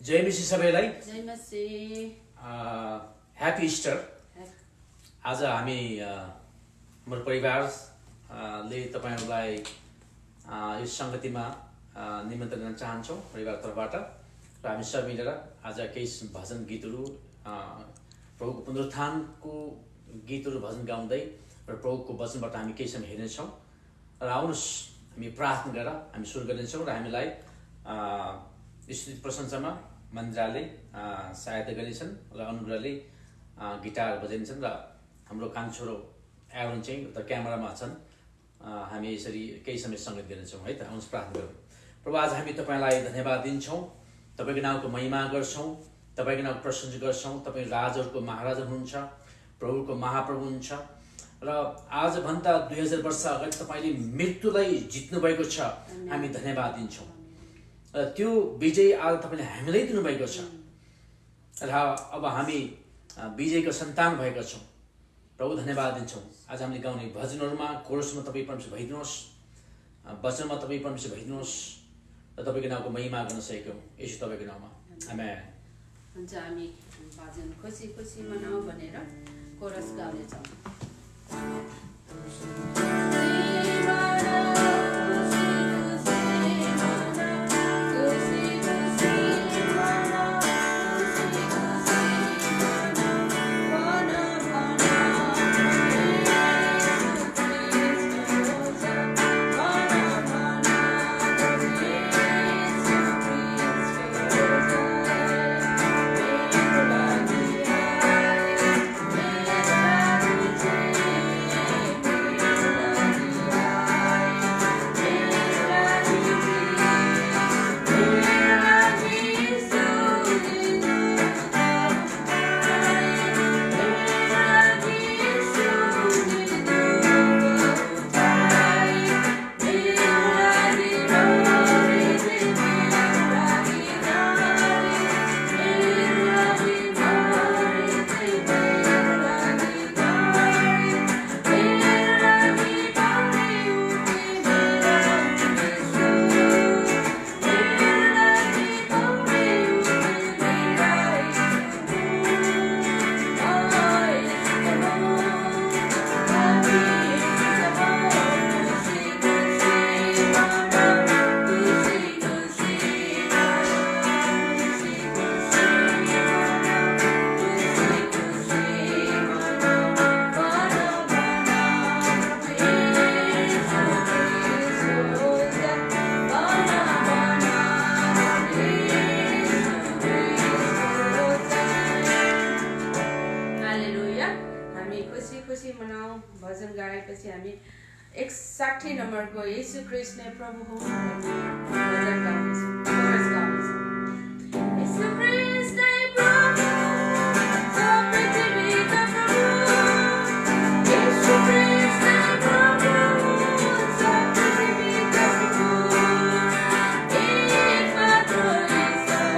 जय मसी सबैलाई जय मसी ह्यापी इस्टर। आज हामी हाम्रो परिवारले तपाईहरुलाई यो संगतिमा निमन्त्रण गर्न चाहन्छौं परिवार तर्फबाट र हामी सबै मिलेर आज केही भजन गीतहरू प्रभुको पुनरुत्थानको गीतहरू भजन गाउँदै र प्रभुको वचनबाट हामी केही समय हेर्नेछौं र आउनुस् हामी प्रार्थना गरेर हामी सुरु गर्नेछौं र हामीलाई स्तुति प्रशंसामा मन्दिराले सहायता गर्नेछन् र अनुग्रहले गिटार बजाइन्छन् र हाम्रो कान्छोरो एरोन चाहिँ उता क्यामेरामा छन्। हामी यसरी केही समय संगीत गर्नेछौं है त। आउनुस् प्रार्थना गरौँ। प्रभु आज हामी तपाईलाई धन्यवाद दिन्छौं, तपाईको नामको महिमा गर्छौं, तपाईको नामको प्रशंसा गर्छौं। तपाई राजहरुको महाराजा हुनुहुन्छ, प्रभुको महाप्रभु हुनुहुन्छ र आज भन्दा 2000 वर्ष अगाडि तपाईले मृत्युलाई जित्नु भएको छ। हामी धन्यवाद दिन्छौं र त्यो विजय आज तपाईले हामीलाई दिनु भएको छ र अब हामी विजयको सन्तान भएका छौं। प्रभु धन्यवाद दिन्छौं। आज हामीले गाउने भजनहरुमा कोरसमा तपाई परमेश्वर भइदिनुहोस्, वचनमा तपाई परमेश्वर भइदिनुहोस् र तपाईको नामको महिमा गर्न सकेको येशू तपाईको नाममा आमेन। हुन्छ हामी भजन खुसी खुसी मनाऊ भनेर कोरस गाउने छौं। भजन गाएपछि हामी 61 नम्बरको येशू ख्रीष्ट नै प्रभु हो भजन गाउँछौं। कोरस गाउँछौं। येशू ख्रीष्ट नै प्रभु सब पृथ्वीका प्रभु, येशू ख्रीष्ट नै प्रभु सब पृथ्वीका प्रभु, एक मात्र ईश्वर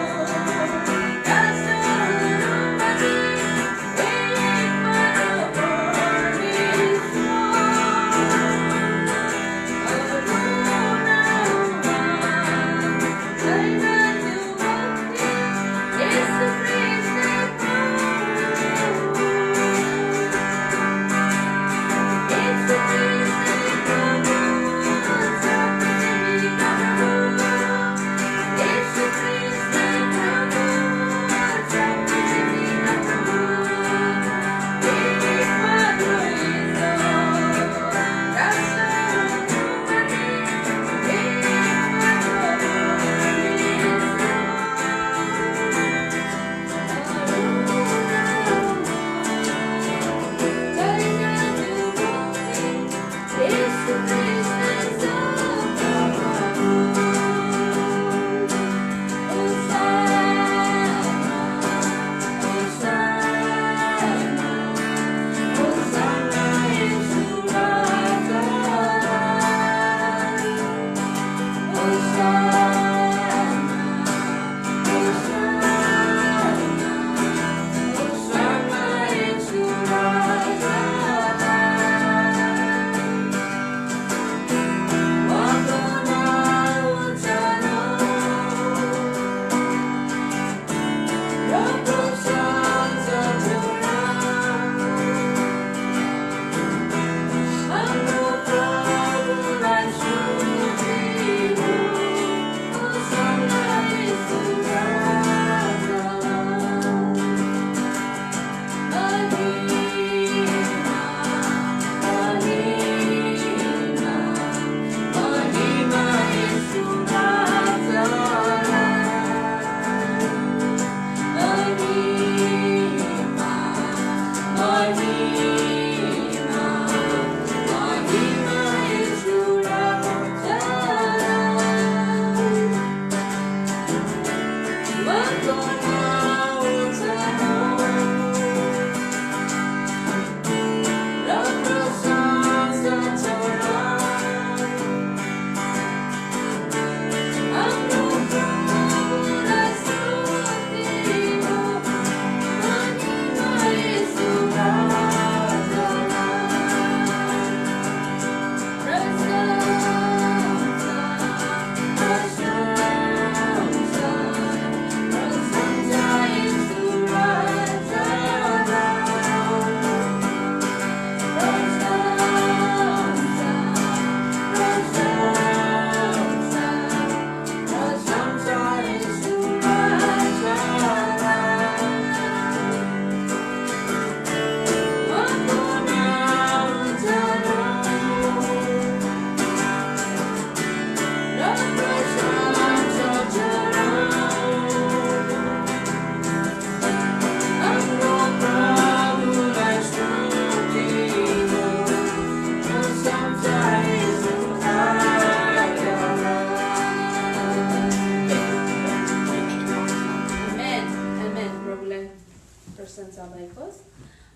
प्रशंसा भएकोस्।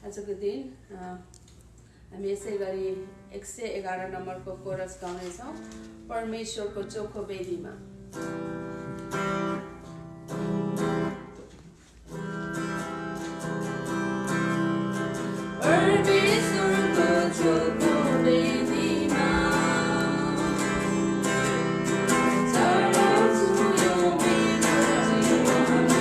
आजको दिन हामी यसै गरी 111 नम्बरको कोरस गाउनेछौँ, परमेश्वरको चोखो वेदीमा। परमेश्वरको चोखो वेदीमा चढाउँछु यो मेरो जीवन।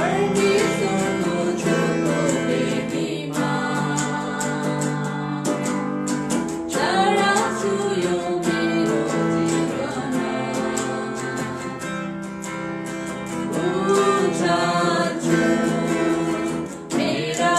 परमेश्वरको चोखो वेदीमा चढाउँछु यो मेरो जीवन। मेरो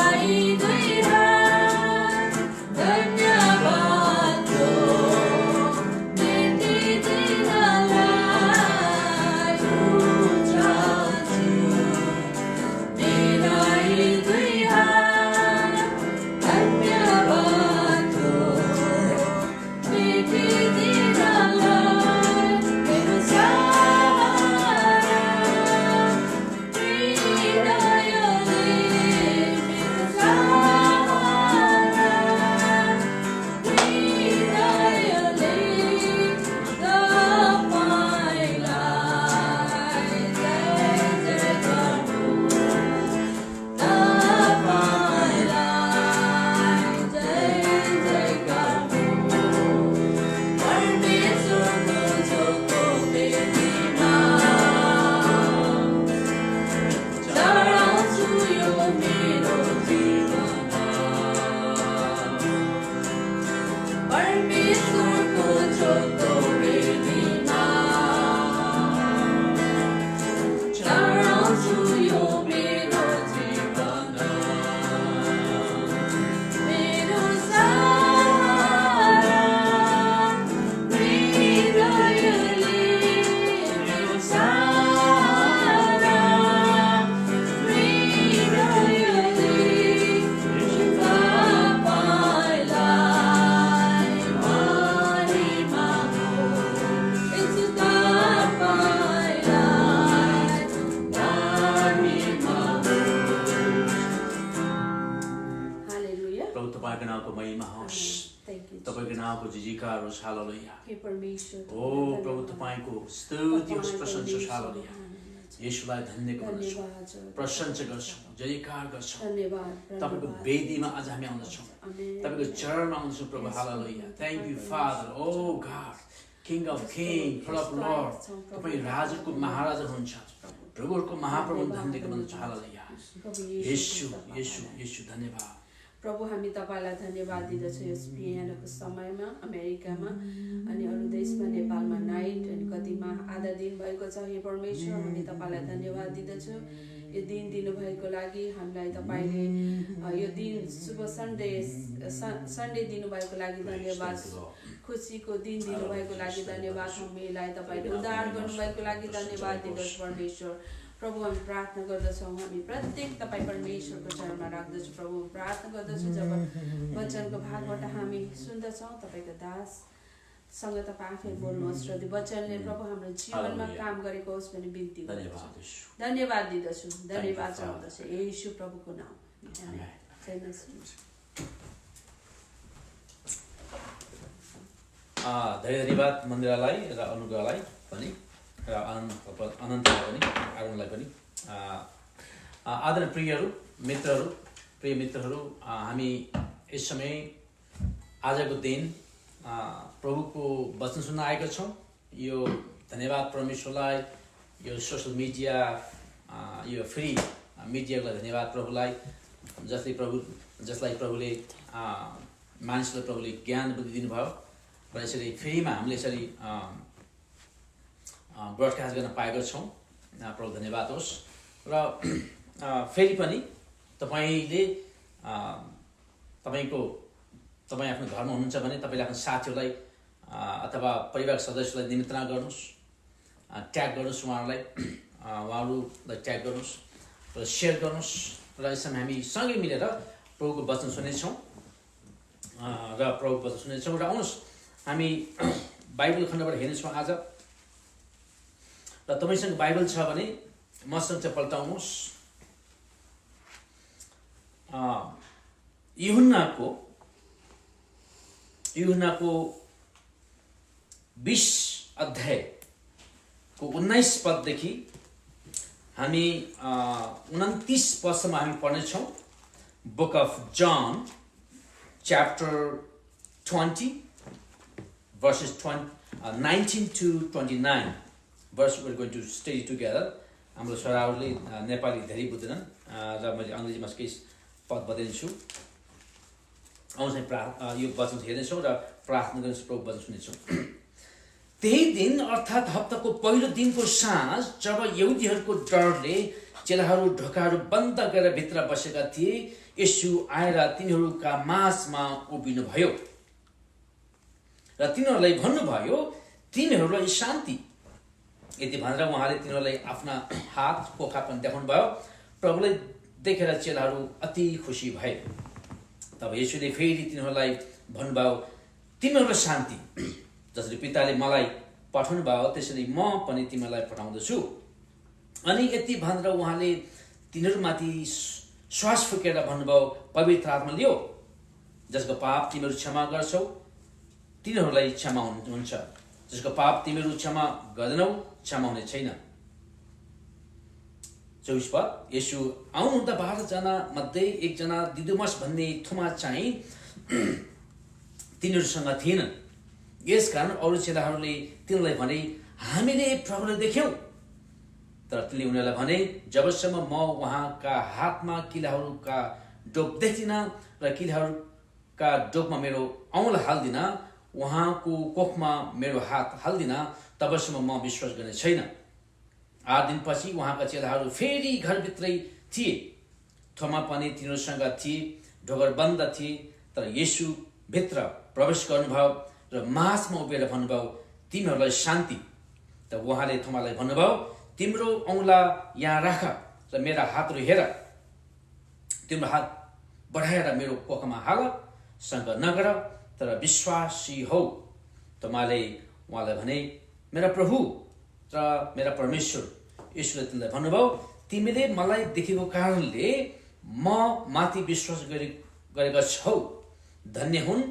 नामको जयजयकार होस् हालेलुया हे परमेश्वर ओ प्रभु तपाईको स्तुति होस् प्रशंसा होस् हालेलुया येशूलाई धन्यवाद गर्छौँ प्रशंसा गर्छौँ जयकार गर्छौँ धन्यवाद तपाईको वेदीमा आज हामी आउँदछौँ तपाईको चरणमा आउँदछौँ प्रभु hallelujah thank you father oh God king of king lord of lord तपाई राजाको महाराजा हुनुहुन्छ प्रभुको महाप्रभु धन्यवाद गर्दछु हालेलुया येशू येशू येशू धन्यवाद प्रभु हामी तपाईलाई धन्यवाद दिदछौँ यस बिहानको समयमा अमेरिकामा अनि अरु देशमा नेपालमा नाइट अनि कतिमा आधा दिन भएको छ हे परमेश्वर हामी तपाईलाई धन्यवाद दिदछौँ यो दिन दिनुभएको लागि हामीलाई तपाईले यो दिन शुभ सन्डे दिनुभएको लागि धन्यवाद खुसीको दिन दिनुभएको लागि धन्यवाद हामीलाई तपाईले उद्धार गर्नुभएको लागि धन्यवाद दिदछौँ परमेश्वर प्रभु हामी प्रार्थना गर्दछौँ हामी प्रत्येक तपाईँ परमेश्वरको चरणमा राख्दछौँ प्रभु प्रार्थना गर्दछौँ जब वचनको भागबाट हामी सुन्दछौँ तपाईँको दाससँग तपाईँ आफै बोल्नुहोस् र त्यो वचनले प्रभु हाम्रो जीवनमा काम गरेको होस् भन्ने बिन्ती गर्दछु धन्यवाद दिदछु धन्यवाद चाहँदछु येशू प्रभुको नाम धेरै धन्यवाद मन्दिरलाई र अनुग्रहलाई पनि र अनन्तलाई पनि आगमनलाई पनि आदरणीय प्रिय मित्रहरू हामी यस समय आजको दिन प्रभुको वचन सुन्न आएका छौँ यो धन्यवाद परमेश्वरलाई यो सोशल मिडिया यो फ्री मिडियालाई धन्यवाद प्रभुलाई जसलाई प्रभुले मानिसलाई प्रभुले ज्ञान बुद्धि दिनुभयो र यसरी फ्रीमा हामीले यसरी ब्रडकास्ट गर्न पाएका छौँ प्रभु धन्यवाद होस् र फेरि पनि तपाईले तपाईँ आफ्नो घरमा हुनुहुन्छ भने तपाईले आफ्नो साथीहरूलाई अथवा परिवार सदस्यलाई निमन्त्रणा गर्नुहोस् ट्याग गर्नुहोस् उहाँहरूलाई ट्याग गर्नुहोस् र सेयर गर्नुहोस् र यसमा हामी सँगै मिलेर प्रभुको वचन सुनेछौँ र आउनुहोस् हामी बाइबल खण्डबाट हेर्नेछौँ आज र तपाईसँग बाइबल छ भने मसँग चाहिँ पल्टाउनुहोस् यूहन्नाको 20 अध्यायको 19 पददेखि हामी 29 पदसम्म हामी पढ्नेछौँ बुक अफ जन chapter 20 verses 19 to 29 verse we're going to study together. हाम्रो छोराहरूले नेपाली धेरै बुझ्दैनन् र मैले अङ्ग्रेजीमा केही पद बताइदिन्छु आउँछ यो वचन हेर्नेछौँ र प्रार्थना गर्नेछौँ प्रभु वचन सुन्नेछौँ त्यही दिन अर्थात् हप्ताको पहिलो दिनको साँझ जब यहुदीहरूको डरले चेलाहरू ढोकाहरू बन्द गरेर भित्र बसेका थिए येशू आएर तिनीहरूका माझमा उभिनुभयो र तिनीहरूलाई भन्नुभयो तिनीहरूलाई शान्ति यति भनेर उहाँले तिनीहरूलाई आफ्ना हात पोखा पनि देखाउनु भयो प्रभुलाई देखेर चेलाहरू अति खुसी भए तब येशूले फेरि तिनीहरूलाई भन्नुभयो तिमीहरूलाई शान्ति जसरी पिताले मलाई पठाउनु भयो त्यसरी म पनि तिमीहरूलाई पठाउँदछु अनि यति भनेर उहाँले तिनीहरूमाथि श्वास फुकेर भन्नुभयो पवित्र आत्मा लियो जसको पाप तिमीहरू क्षमा गर्छौ तिनीहरूलाई क्षमा हुन्छ जसको पाप तिमीहरू क्षमा गर्दैनौ क्षमा हुने छैन 24 पद येशू आउनुहुँदा 12 जना मध्ये एकजना दिदुमस भन्ने थोमा चाहिँ तिनीहरूसँग थिएनन् यसकारण अरू चेलाहरूले तिनीलाई भने हामीले प्रभुलाई देख्यौं तर तिनले उनीहरूलाई भने जबसम्म म उहाँका हातमा किलाहरूका डोक देख्दिन र किलाहरूका डोकमा मेरो औँला हाल्दिन उहाँको कोखमा मेरो हात हाल्दिन तबसम्म म विश्वास गर्ने छैन 8 दिनपछि उहाँका चेलाहरू फेरि घरभित्रै थिए थोमा पनि तिनीहरूसँग थिए ढोकर बन्द थिए तर येशू भित्र प्रवेश गर्नुभयो र माझमा उभिएर भन्नुभयो तिमीहरूलाई शान्ति त उहाँले थोमालाई भन्नुभयो तिम्रो औँला यहाँ राख र मेरा हातहरू हेर तिम्रो हात बढाएर मेरो कोखमा हाल शङ्का नगर तर विश्वासी हौ थोमाले उहाँलाई भने मेरा प्रभु र मेरा परमेश्वर येशूले तिमीलाई भन्नुभयो तिमीले मलाई देखेको कारणले म माथि विश्वास गरेका छौ धन्य हुन्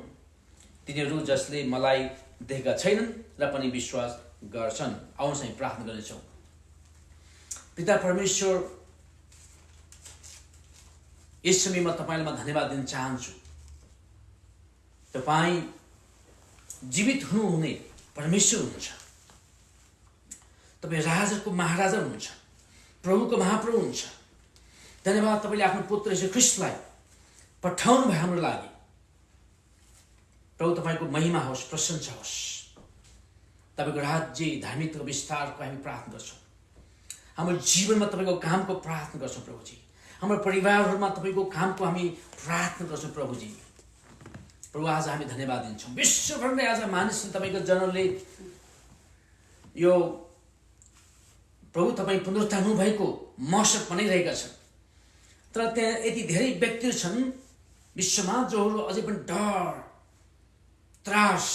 तिनीहरू जसले मलाई देखेका छैनन् र पनि विश्वास गर्छन्। आउनुहोस् हामी प्रार्थना गर्नेछौँ। पिता परमेश्वर, यस समयमा तपाईँलाई म धन्यवाद दिन चाहन्छु। तपाईँ जीवित हुनुहुने परमेश्वर हुनुहुन्छ। तपाईँ राजाको महाराजा हुनुहुन्छ, प्रभुको महाप्रभु हुनुहुन्छ। धन्यवाद तपाईँले आफ्नो पुत्र यीशु ख्रीष्टलाई पठाउनु भयो हाम्रो लागि। प्रभु तपाईँको महिमा होस्, प्रशंसा होस्। तपाईँको राज्य धार्मिकताको विस्तारको हामी प्रार्थना गर्छौँ। हाम्रो जीवनमा तपाईँको कामको प्रार्थना गर्छौँ प्रभुजी। हाम्रो परिवारहरूमा तपाईँको कामको हामी प्रार्थना गर्छौँ प्रभुजी। प्रभु आज हामी धन्यवाद दिन्छौँ। विश्वभरमै आज मानिसले तपाईँको जनले यो प्रभु तपाईँ पुनरुत्थान हुनुभएको महसुस मनाइरहेका छन्। तर त्यहाँ यति धेरै व्यक्तिहरू छन् विश्वमा जोहरू अझै पनि डर, त्रास,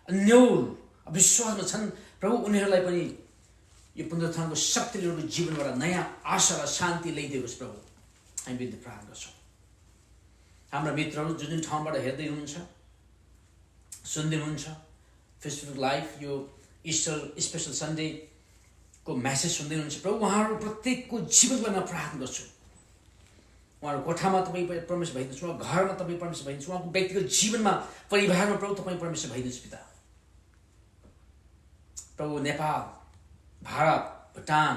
अन्योल, अविश्वासमा छन्। प्रभु उनीहरूलाई पनि यो पुनरुत्थानको शक्तिले उनीहरूको जीवनबाट नयाँ आशा र शान्ति ल्याइदियोस् प्रभु। हामी बिन्ती प्रार्थना गर्छौँ। हाम्रा मित्रहरू जुन जुन ठाउँबाट हेर्दै हुनुहुन्छ, सुन्दै हुनुहुन्छ, फेसबुक लाइभ यो इस्टर स्पेसल सन्डेको मेसेज सुन्दै हुनुहुन्छ प्रभु, उहाँहरू प्रत्येकको जीवनको म प्रार्थना गर्छु। उहाँहरू कोठामा तपाईँ परमेश्वर भइदिनुहोस्, उहाँ घरमा तपाईँ परमेश्वर भइदिनुहोस्, उहाँको व्यक्तिगत जीवनमा परिवारमा प्रभु तपाईँ परमेश्वर भइदिनुहोस् पिता। प्रभु नेपाल, भारत, भुटान,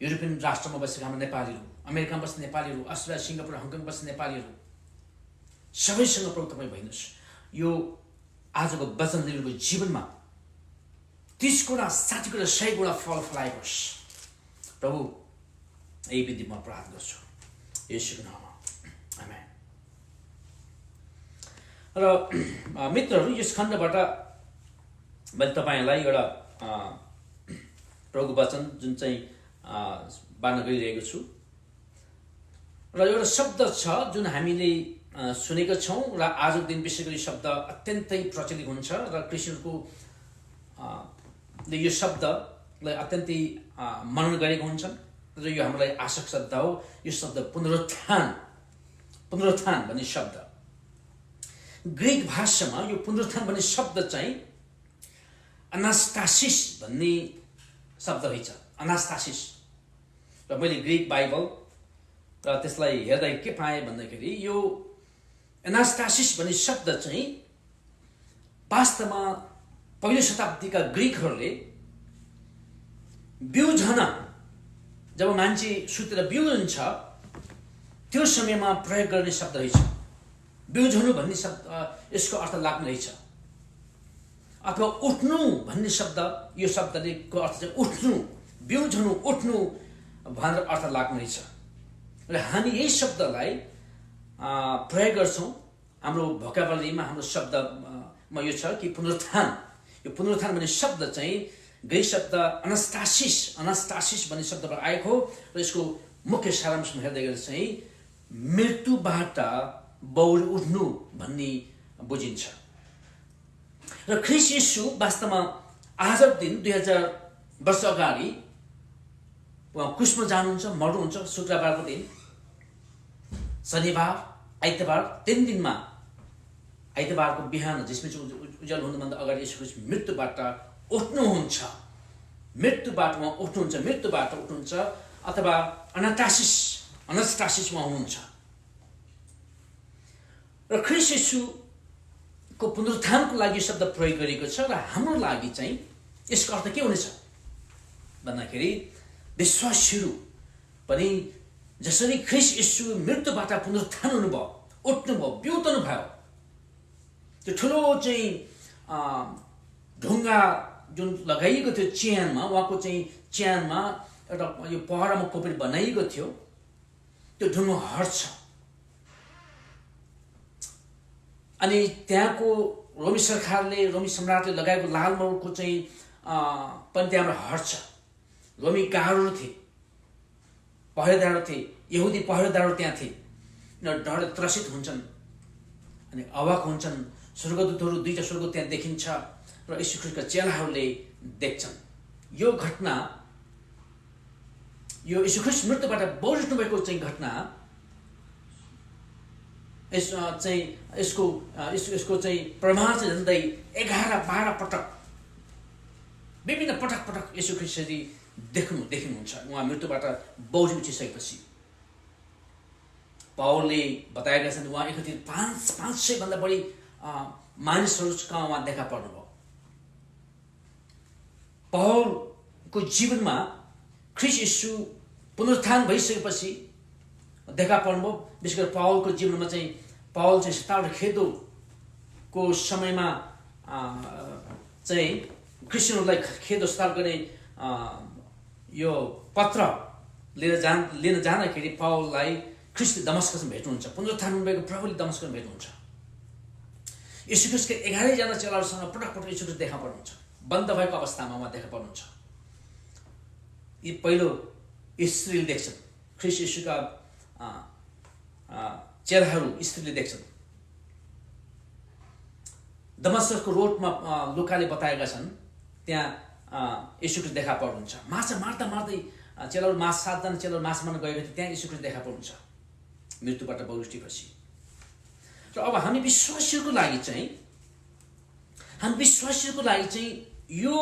युरोपियन राष्ट्रमा बसेका हाम्रो नेपालीहरू, अमेरिकामा बस्ने नेपालीहरू, अस्ट्रेलिया, सिङ्गापुर, हङकङ बस्ने नेपालीहरू सबैसँग प्रभु तपाईँ भइदिनुहोस्। यो आजको वचन दिनुको जीवनमा 30 गुणा, 60 गुणा, 100 गुणा फल फलाएकोस् प्रभु। यही विधि म प्रार्थना गर्छु येशूको नाममा, आमेन। र मित्रहरू, यस खण्डबाट मैले तपाईँलाई एउटा प्रभुको वचन जुन चाहिँ बाँड्न गइरहेको छु र एउटा शब्द छ जुन हामीले सुनेका छौँ र आजको दिन विशेष गरी शब्द अत्यन्तै प्रचलित हुन्छ र क्रिस्चियनहरूको यो शब्दलाई अत्यन्तै मनन गरेका हुन्छन् र यो हामीलाई आवश्यक शब्द हो। यो शब्द पुनरुत्थान, पुनरुत्थान भन्ने शब्द ग्रीक भाषामा यो पुनरुत्थान भन्ने शब्द चाहिँ अनास्टासिस भन्ने शब्द रहेछ। अनास्टासिस र मैले ग्रीक बाइबल र त्यसलाई हेर्दा के पाएँ भन्दाखेरि यो एनास्टासिस भन्ने शब्द चाहिँ वास्तवमा पहिलो शताब्दीका ग्रीकहरूले बिउझन, जब मान्छे सुतेर बिउझन्छ त्यो समयमा प्रयोग गर्ने शब्द रहेछ। बिउझनु भन्ने शब्द यसको अर्थ लाग्ने रहेछ। अथवा उठ्नु भन्ने शब्द, यो शब्दको अर्थ चाहिँ उठ्नु, बिउझनु, उठ्नु भनेर अर्थ लाग्ने रहेछ। र हामी यही शब्दलाई प्रयोग गर्छौँ हाम्रो भोकाबुलरीमा। हाम्रो शब्दमा यो छ कि पुनरुत्थान। यो पुनरुत्थान भन्ने शब्द चाहिँ ग्रीक शब्द अनास्टासिस भन्ने शब्दबाट आएको हो र यसको मुख्य सारांशमा हेर्दै गर्दा चाहिँ मृत्युबाट बौरी उठ्नु भन्ने बुझिन्छ। र ख्रीष्ट येशू वास्तवमा आजको दिन 2000 वर्ष अगाडि उहाँ क्रुसमा जानुहुन्छ, मर्नुहुन्छ शुक्रबारको दिन, शनिबार, आइतबार, 3 दिनमा आइतबारको बिहान जसमा उज्यालो हुनुभन्दा अगाडि येशू ख्रीष्ट मृत्युबाट उठ्नुहुन्छ। मृत्युबाट उहाँ उठ्नुहुन्छ, मृत्युबाट उठ्नुहुन्छ अथवा अनास्टासिसमा हुनुहुन्छ। र ख्रीष्ट येशूको पुनरुत्थानको लागि शब्द प्रयोग गरिएको छ। र हाम्रो लागि चाहिँ यसको अर्थ के हुनेछ भन्दाखेरि विश्वासीहरू पनि जसरी ख्रीष्ट येशू मृत्युबाट पुनरुत्थान हुनुभयो, उठ्नुभयो, बिउतनु भयो, त्यो ठुलो चाहिँ ढुङ्गा जुन लगाइएको थियो च्यानमा, उहाँको चाहिँ च्यानमा एउटा यो पहरामा कोपेर बनाइएको थियो, त्यो ढुङ्गा हट्छ। अनि त्यहाँको रोमी सरकारले, रोमी सम्राटले लगाएको लाल मौरको चाहिँ पनि त्यहाँबाट हट्छ। रोमी गाडीहरू थिए, पहरेदारहरू थिए, यहुदी पहरेदारहरू त्यहाँ थिए। उनीहरू डरले त्रसित हुन्छन् अनि अवाक हुन्छन्। स्वर्गदूतहरू 2टा स्वर्गदूत त्यहाँ देखिन्छ र यीशु ख्रीष्टका चेलाहरूले देख्छन्। यो घटना, यो यीशु ख्रीष्ट मृत्युबाट बौरी उठ्नुभएको चाहिँ घटना यसको चाहिँ प्रमाण चाहिँ झन्डै 11-12 पटक विभिन्न पटक यसु ख्रीष्टजी देखिनुहुन्छ उहाँ मृत्युबाट बौरी उठिसकेपछि। पावलले बताएका छन् उहाँ एकतिर 500 भन्दा बढी मानिसहरूसँग उहाँ देखा पर्नुभयो। पावलको जीवनमा ख्रीष्ट येशू पुनरुत्थान भइसकेपछि देखा पर्नुभयो। विशेष गरी पावलको जीवनमा चाहिँ पावल चाहिँ सतावट खेदोको समयमा चाहिँ क्रिस्चियनहरूलाई खेदो सतावट गर्ने यो पत्र लिन जाँदाखेरि पावललाई ख्रीष्ट दमस्कसमा भेट्नुहुन्छ। पुनरुत्थान हुनुभएको प्रभुले दमस्कसमा भेट्नुहुन्छ। येशू ख्रीष्टको 11 जना चेलाहरूसँग पटक येशू ख्रीष्ट देखा पर्नुहुन्छ। बन्द भएको अवस्थामा उहाँ देखा पर्नुहुन्छ। यी पहिलो स्त्रीले देख्छन्, ख्रीष्ट येशूका चेलाहरू स्त्रीले देख्छन्। दमस्कसको रोडमा लुकाले बताएका छन् त्यहाँ येशू ख्रीष्ट देखा पर्नुहुन्छ। माछा मार्दै चेलाहरू 7जना चेलाहरू माछा मार्न गएका थिए, त्यहाँ येशू ख्रीष्ट देखा पर्नुहुन्छ मृत्युबाट बौरी उठेपछि। र अब हामी विश्वासीहरूको लागि चाहिँ यो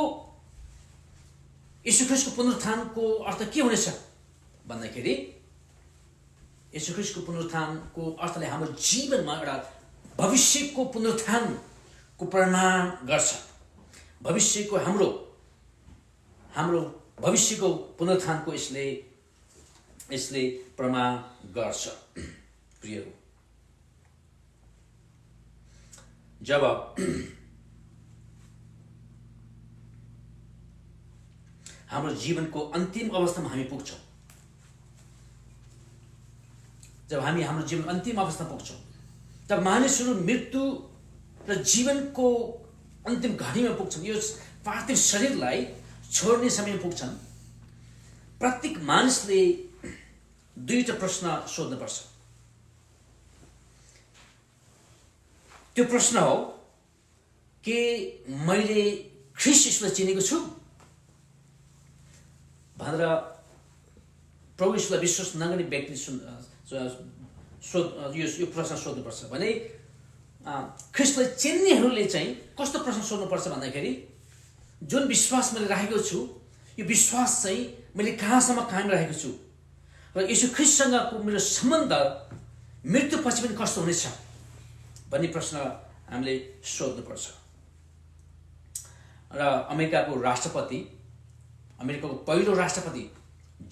येशू ख्रीष्टको पुनरुत्थानको अर्थ के हुनेछ भन्दाखेरि येशू ख्रीष्टको पुनरुत्थानको अर्थले हाम्रो जीवनमा एउटा भविष्यको पुनरुत्थानको प्रमाण गर्छ। भविष्यको हाम्रो भविष्यको पुनरुत्थानको यसले प्रमाण गर्छ। प्रियहरू, जब हाम्रो जीवनको अन्तिम अवस्थामा हामी पुग्छौँ, जब हामी हाम्रो जीवन अन्तिम अवस्थामा पुग्छौँ, जब मानिसहरू मृत्यु र जीवनको अन्तिम घडीमा पुग्छन्, यो पार्थिव शरीरलाई छोड्ने समयमा पुग्छन्, प्रत्येक मानिसले 2टा प्रश्न सोध्नुपर्छ। त्यो प्रश्न हो के मैले ख्रीष्ट येशूलाई चिनेको छु भनेर प्रभु येशूलाई विश्वास नगर्ने व्यक्ति यो प्रश्न सोध्नुपर्छ भने ख्रीष्टलाई चिन्नेहरूले चाहिँ कस्तो प्रश्न सोध्नुपर्छ भन्दाखेरि जुन विश्वास मैले राखेको छु यो विश्वास चाहिँ मैले कहाँसम्म कायम राखेको छु र येशू ख्रीष्टसँगको मेरो सम्बन्ध मृत्युपछि पनि कस्तो हुनेछ भन्ने प्रश्न हामीले सोध्नुपर्छ। र अमेरिकाको पहिलो राष्ट्रपति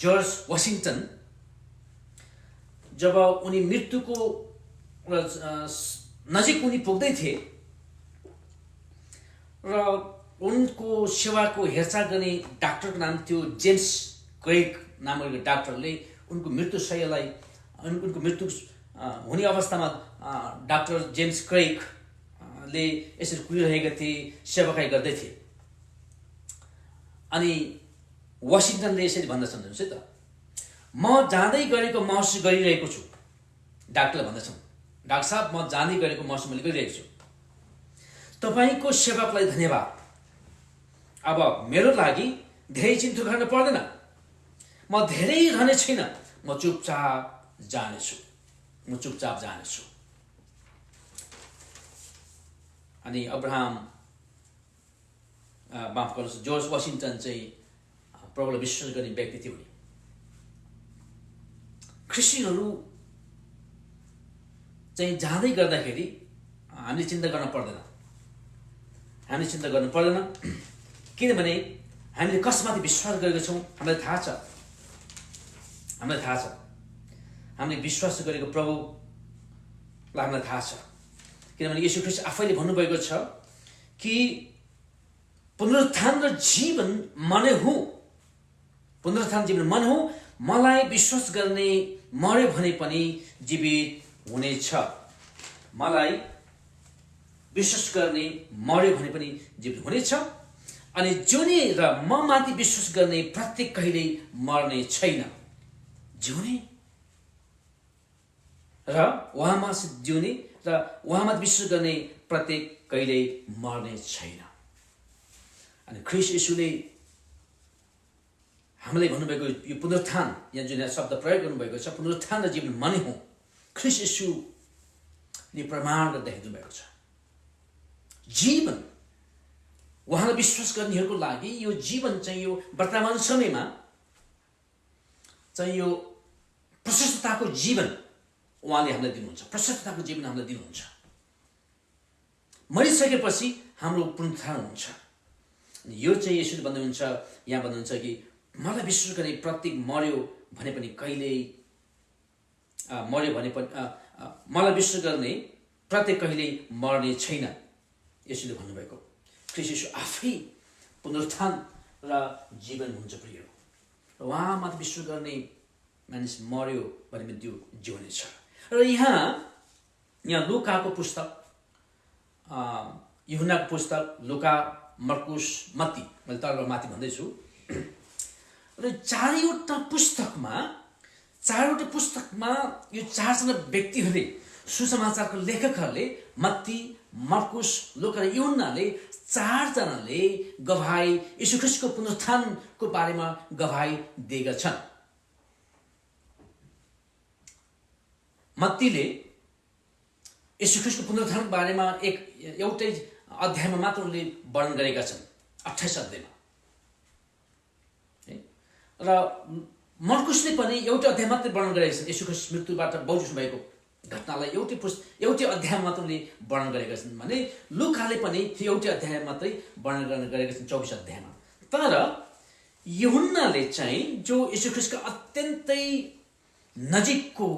जर्ज वाशिङटन जब उनी मृत्युको नजिक उनी पुग्दै थिए र उनको सेवाको हेरचाह गर्ने डाक्टरको नाम थियो जेम्स क्रेग नामक डाक्टरले उनको मृत्युशय्यालाई उनको मृत्यु हुने अवस्थामा डाक्टर जेम्स क्रेगले यसरी कुरिरहेका थिए, सेवाकाई गर्दै थिए। अनि वाशिङटनले यसरी भन्दछन्, हेर्नुहोस् है त, म जाँदै गरेको महसुस गरिरहेको छु। डाक्टरले भन्दछन्, डाक्टर साहब म जाँदै गरेको महसुस मैले गरिरहेको छु। तपाईँको सेवाको लागि धन्यवाद। अब मेरो लागि धेरै चिन्ता गर्न पर्दैन, म धेरै रहने छैन, म चुपचाप जानेछु। अनि माफ गर्नुहोस्, जर्ज वाशिङटन चाहिँ प्रभुलाई विश्वास गर्ने व्यक्ति थियो। ख्रिस्चियनहरू चाहिँ जाँदै गर्दाखेरि हामीले चिन्ता गर्न पर्दैन, किनभने हामीले कसमाथि विश्वास गरेका छौँ हामीलाई थाहा छ। हामीले विश्वास गरेको प्रभुलाई हामीलाई थाहा छ, किनभने येशू ख्रीष्ट आफैले भन्नुभएको छ कि पुनरुत्थान र जीवन म नै हुँ। पुनरुत्थान जीवन मन हो, मलाई विश्वास गर्ने मर्यो भने पनि जीवित हुनेछ। मलाई विश्वास गर्ने मर्यो भने पनि जीवित हुनेछ। अनि जिउने र म माथि विश्वास गर्ने प्रत्येक कहिल्यै मर्ने छैन। जिउने र उहाँमा जिउने र उहाँमा विश्वास गर्ने प्रत्येक कहिल्यै मर्ने छैन। अनि ख्रीष्ट येशूले हामीलाई भन्नुभएको यो पुनरुत्थान, यहाँ जुन शब्द प्रयोग गर्नुभएको छ, पुनरुत्थान र जीवन म नै हुँ। ख्रीष्ट येशू नि प्रमाण गर्दै देखाइदिनु भएको छ। जीवन उहाँलाई विश्वास गर्नेहरूको लागि यो जीवन चाहिँ यो वर्तमान समयमा चाहिँ यो प्रशस्तताको जीवन उहाँले हामीलाई दिनुहुन्छ। प्रशस्तताको जीवन हामीलाई दिनुहुन्छ। मरिसकेपछि हाम्रो पुनरुत्थान हुन्छ। यो चाहिँ यसरी भन्नुहुन्छ, यहाँ भन्नुहुन्छ कि मलाई विश्वास गर्ने प्रत्येक मर्यो भने पनि कहिल्यै मर्यो भने पनि मलाई विश्वास गर्ने प्रत्येक कहिल्यै मर्ने छैन, यसरी भन्नुभएको। ख्रीष्ट येशू आफै पुनरुत्थान र जीवन हुन्छ प्रिय। र उहाँमाथि विश्वास गर्ने मानिस मर्यो भने पनि त्यो जिउने छ। र यहाँ लुकाको पुस्तक, यूहन्नाको पुस्तक, लुका, मर्कुस, मत्ती, मैले तलबाट माथि भन्दैछु। र चारैवटा पुस्तकमा यो चारजना व्यक्तिहरूले, सुसमाचारको लेखकहरूले, मत्ती, मर्कुस, लुका र यूहन्नाले चारजनाले गवाही, यीशु ख्रीष्टको पुनरुत्थानको बारेमा गवाही दिएका छन्। मत्तीले यीशु ख्रीष्टको पुनरुत्थानको बारेमा एउटै अध्यायमा मात्र उनले वर्णन गरेका छन्, 28 अध्यायमा। र मर्कुसले पनि एउटै अध्याय मात्रै वर्णन गरेका छन्। यीशु ख्रीष्ट मृत्युबाट बौजुस भएको घटनालाई एउटै अध्यायमा मात्र उनले वर्णन गरेका छन् भने लुकाले पनि त्यो एउटै अध्याय मात्रै वर्णन गरेका छन्, 24 अध्यायमा। तर यूहन्नाले चाहिँ जो यीशु ख्रीष्टको अत्यन्तै नजिकको,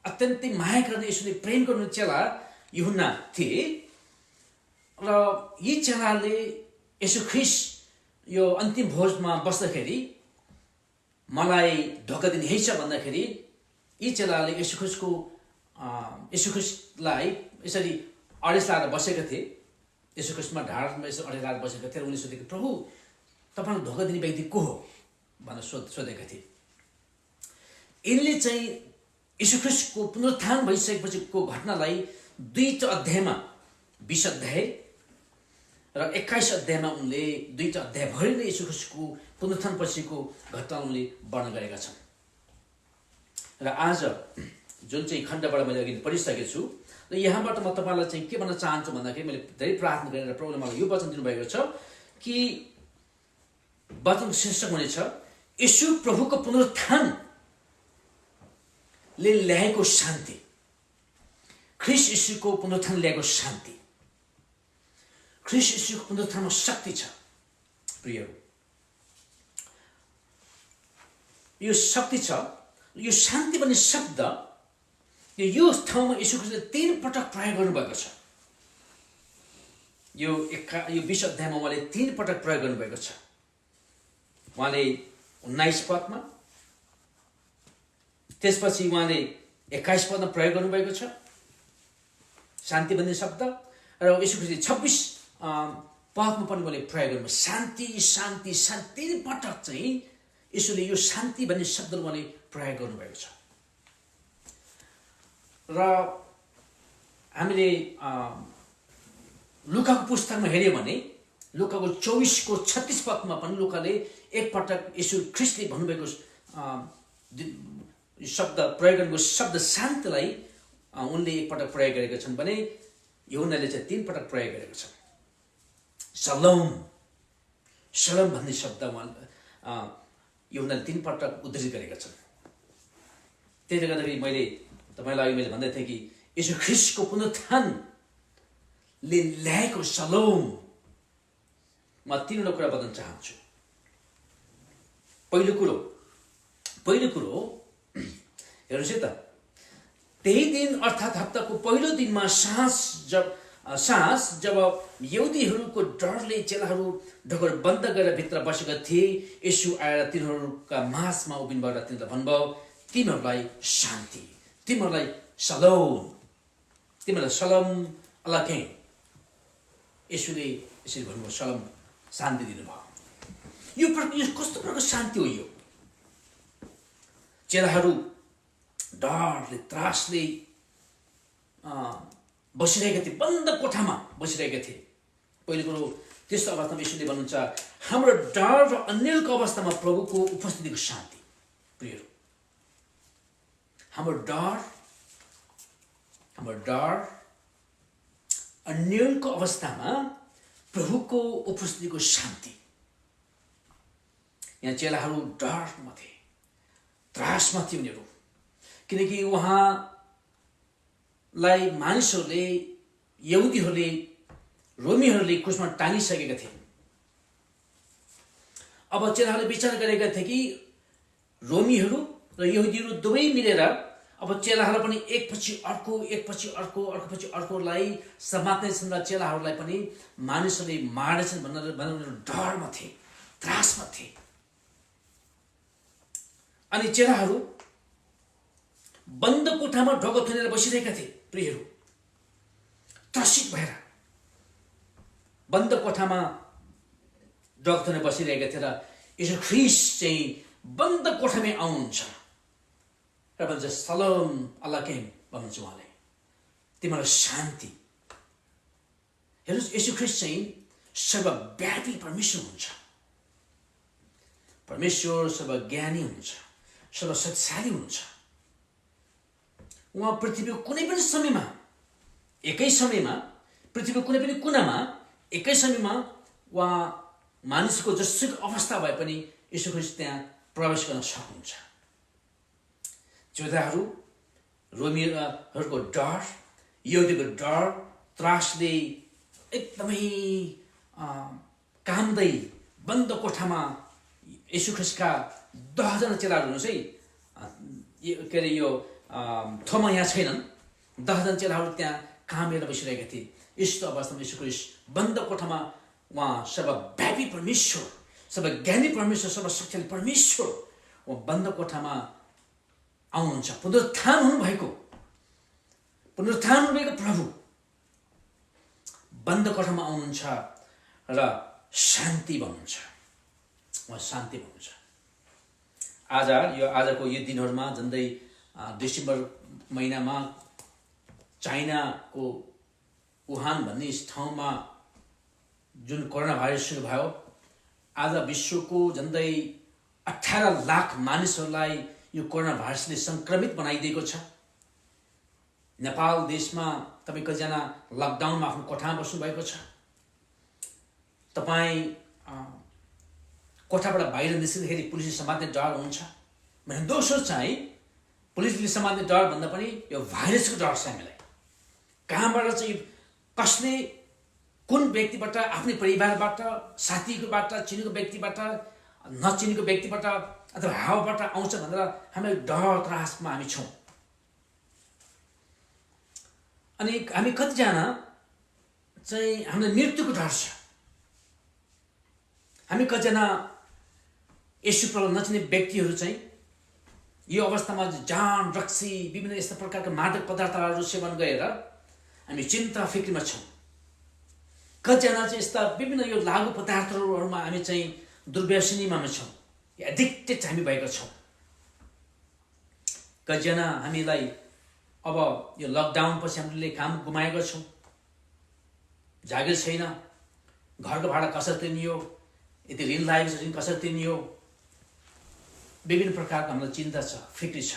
अत्यन्तै माया गर्ने, यीशुले प्रेम गर्ने चेला यूहन्ना थिए। र यी चेलाले यीशु ख्रीष्ट यो अन्तिम भोजमा बस्दाखेरि मलाई धोका दिने है छ भन्दाखेरि यी चेलाले यीशु ख्रीष्टलाई यसरी अडेस लाएर बसेका थिए। यीशु ख्रीष्टमा ढाडमा यसरी अडेस लाएर बसेका थिए। उनले सोधेको, प्रभु तपाईँलाई धोका दिने व्यक्ति को हो भनेर सोधेका थिए। यिनले चाहिँ यीशु ख्रीष्टको पुनरुत्थान भइसकेपछिको घटनालाई 2 अध्यायमा, 20 अध्याय र 21 अध्यायमा उनले 2 अध्यायभरि नै यीशु ख्रीष्टको पुनरुत्थान पछिको घटना उनले वर्णन गरेका छन्। र आज जुन चाहिँ खण्डबाट मैले अघि पढिसकेको छु, र यहाँबाट म तपाईँलाई चाहिँ के भन्न चाहन्छु भन्दाखेरि, मैले धेरै प्रार्थना गरेर प्रभुले मलाई यो वचन दिनुभएको छ कि वचनको शीर्षक हुनेछ यीशु प्रभुको पुनरुत्थानले ल्याएको शान्ति। ख्रीष्ट यीशुको पुनरुत्थान ल्याएको शान्ति। ख्रीष्ट यीशुको पुनरुत्थानमा शक्ति छ प्रियहरू। यो शक्ति छ। यो शान्ति भन्ने शब्द यो ठाउँमा यीशु ख्रीष्टले 3 पटक प्रयोग गर्नुभएको छ। यो 20 अध्यायमा उहाँले 3 पटक प्रयोग गर्नुभएको छ। उहाँले 19 पदमा, त्यसपछि उहाँले 21 पदमा प्रयोग गर्नुभएको छ शान्ति भन्ने शब्द। र यीशु ख्रीष्टले 26 पदमा पनि उहाँले प्रयोग गर्नुभयो शान्ति शान्ति शान्ति। 3 पटक चाहिँ यीशुले यो शान्ति भन्ने शब्द उहाँले प्रयोग गर्नुभएको छ। र हामीले लुकाको पुस्तकमा हेऱ्यौँ भने लुकाको 24:36 पदमा पनि लुकाले एक पटक यीशु ख्रीष्टले भन्नुभएको शब्द प्रयोग गरेको शब्द शान्तिलाई उनले एक पटक प्रयोग गरेका छन् भने यूहन्नाले चाहिँ 3 पटक प्रयोग गरेको छ। शलोम, शलोम भन्ने शब्द यूहन्नाले 3 पटक उद्धृत गरेका छन्। त्यसले गर्दाखेरि मैले तपाईलाई मैले भन्दै थिएँ कि यीशु ख्रीष्टको पुनरुत्थानले ल्याएको शलोम म 3वटा कुरा बताउन चाहन्छु। पहिलो कुरो हेर्नुहोस् है त, त्यही दिन अर्थात् हप्ताको पहिलो दिनमा साँझ जब यहुदीहरूको डरले चेलाहरू ढोकर बन्द गरेर भित्र बसेका थिए, यीशु आएर तिनीहरूका माझमा उभिनुभयो र तिनीहरूलाई भन्नुभयो, तिमीहरूलाई शान्ति, तिमीहरूलाई सलोम, तिमीहरूलाई सलाम अलकै। यीशुले यसरी भन्नुभयो, सलाम, शान्ति दिनुभयो। यो कस्तो प्रकारको शान्ति हो यो? चेलाहरू डरले त्रासले बसिरहेका थिए, बन्द कोठामा बसिरहेका थिए। पहिलो कुरो त्यस्तो अवस्थामा यीशुले भन्नुहुन्छ, हाम्रो डर र अन्यलको अवस्थामा प्रभुको उपस्थितिको शान्ति। प्रियहरू, हाम्रो डर अन्यलको अवस्थामा प्रभुको उपस्थितिको शान्ति। यहाँ चेलाहरू डरमा थिए, त्रासमा थिए उनीहरू, किनकि उहाँलाई मानिसहरूले, यहुदीहरूले, रोमीहरूले क्रुसमा टाँगिसकेका थिए। अब चेलाहरूले विचार गरेका थिए कि रोमीहरू र यहुदीहरू दुवै मिलेर अब चेलाहरूलाई पनि एकपछि अर्को अर्कोलाई समात्नेछन् र चेलाहरूलाई पनि मानिसहरूले मार्नेछन् भनेर डरमा थिए, त्रासमा थिए। अनि चेलाहरू बन्द कोठामा ढोका थुनेर बसिरहेका थिए। प्रियहरू, त्रसित भएर बन्द कोठामा ढोका थुनेर बसिरहेका थिए र यसो ख्रिस्ट चाहिँ बन्द कोठामै आउनुहुन्छ र भन्छ सलाम अलैकुम भन्नुहुन्छ उहाँले, तिमीलाई शान्ति। हेर्नुहोस्, यसु ख्रिस्ट चाहिँ सर्वव्यापी परमेश्वर हुनुहुन्छ, परमेश्वर सर्वज्ञानी हुनुहुन्छ, सर्वशक्तिशाली हुनुहुन्छ। उहाँ पृथ्वीको कुनै पनि समयमा, एकै समयमा, पृथ्वीको कुनै पनि कुनामा एकै समयमा उहाँ मानिसको जसुकै अवस्था भए पनि यसु ख्रिस्ट त्यहाँ प्रवेश गर्न सक्नुहुन्छ। योद्धाहरू, रोमीहरूको डर, यहुदीको डर, त्रासले एकदमै कामदै बन्द कोठामा यसु ख्रिस्टका 10 जना चेलाहरू हुनुहोस् है, के अरे यो थोमा यहाँ छैनन्, 10 जना चेलाहरू त्यहाँ कामेर बसिरहेका थिए। यस्तो अवस्थामा यसु ख्रिस्ट बन्द कोठामा, उहाँ सर्वव्यापी परमेश्वर, सर्वज्ञानी परमेश्वर, सर्वशक्तिशाली परमेश्वर उहाँ बन्द कोठामा आउनुहुन्छ। पुनरुत्थान हुनुभएको प्रभु बन्द कोठामा आउनुहुन्छ र शान्ति भन्नुहुन्छ, उहाँ शान्ति भन्नुहुन्छ। आजको यो दिनहरूमा झन्डै डिसेम्बर महिनामा चाइनाको वुहान भन्ने ठाउँमा जुन कोरोना भाइरस सुरु भयो, आज विश्वको झन्डै 18 लाख मानिसहरूलाई यो कोरोना भाइरसले संक्रमित बनाइदिएको छ। नेपाल देशमा तपाईँ कतिजना लकडाउनमा आफ्नो कोठामा बस्नुभएको छ। तपाईँ कोठाबाट बाहिर निस्किँदाखेरि पुलिसले समात्ने डर हुन्छ भने दोस्रो चाहिँ पुलिसले समात्ने डर भन्दा पनि यो भाइरसको डर छ हामीलाई। कहाँबाट चाहिँ कसले, कुन व्यक्तिबाट, आफ्नै परिवारबाट, साथीकोबाट, चिनेको व्यक्तिबाट, नचिनेको व्यक्तिबाट अथवा हावाबाट आउँछ भनेर हामी डर त्रासमा हामी छौँ। अनि हामी कतिजना चाहिँ हामीलाई मृत्युको डर छ। हामी कतिजना यसु प्रभु नचिने व्यक्तिहरू चाहिँ यो अवस्थामा जान, रक्सी, विभिन्न यस्ता प्रकारका मादक पदार्थहरू सेवन गरेर हामी चिन्ता फिक्रीमा छौँ। कतिजना चाहिँ यस्ता विभिन्न यो लागु पदार्थहरूमा हामी चाहिँ दुर्व्यसनीमा छौँ, एडिक्टेड हामी भएका छौँ। कतिजना हामीलाई अब यो लकडाउन पछि हामीले काम गुमाएका छौँ, जागिर छैन, घरको भाडा कसरी तिर्नियो, यति ऋण लागेको छ ऋण कसरी तिर्नियो, विभिन्न प्रकारको हामीलाई चिन्ता छ, फिक्री छ।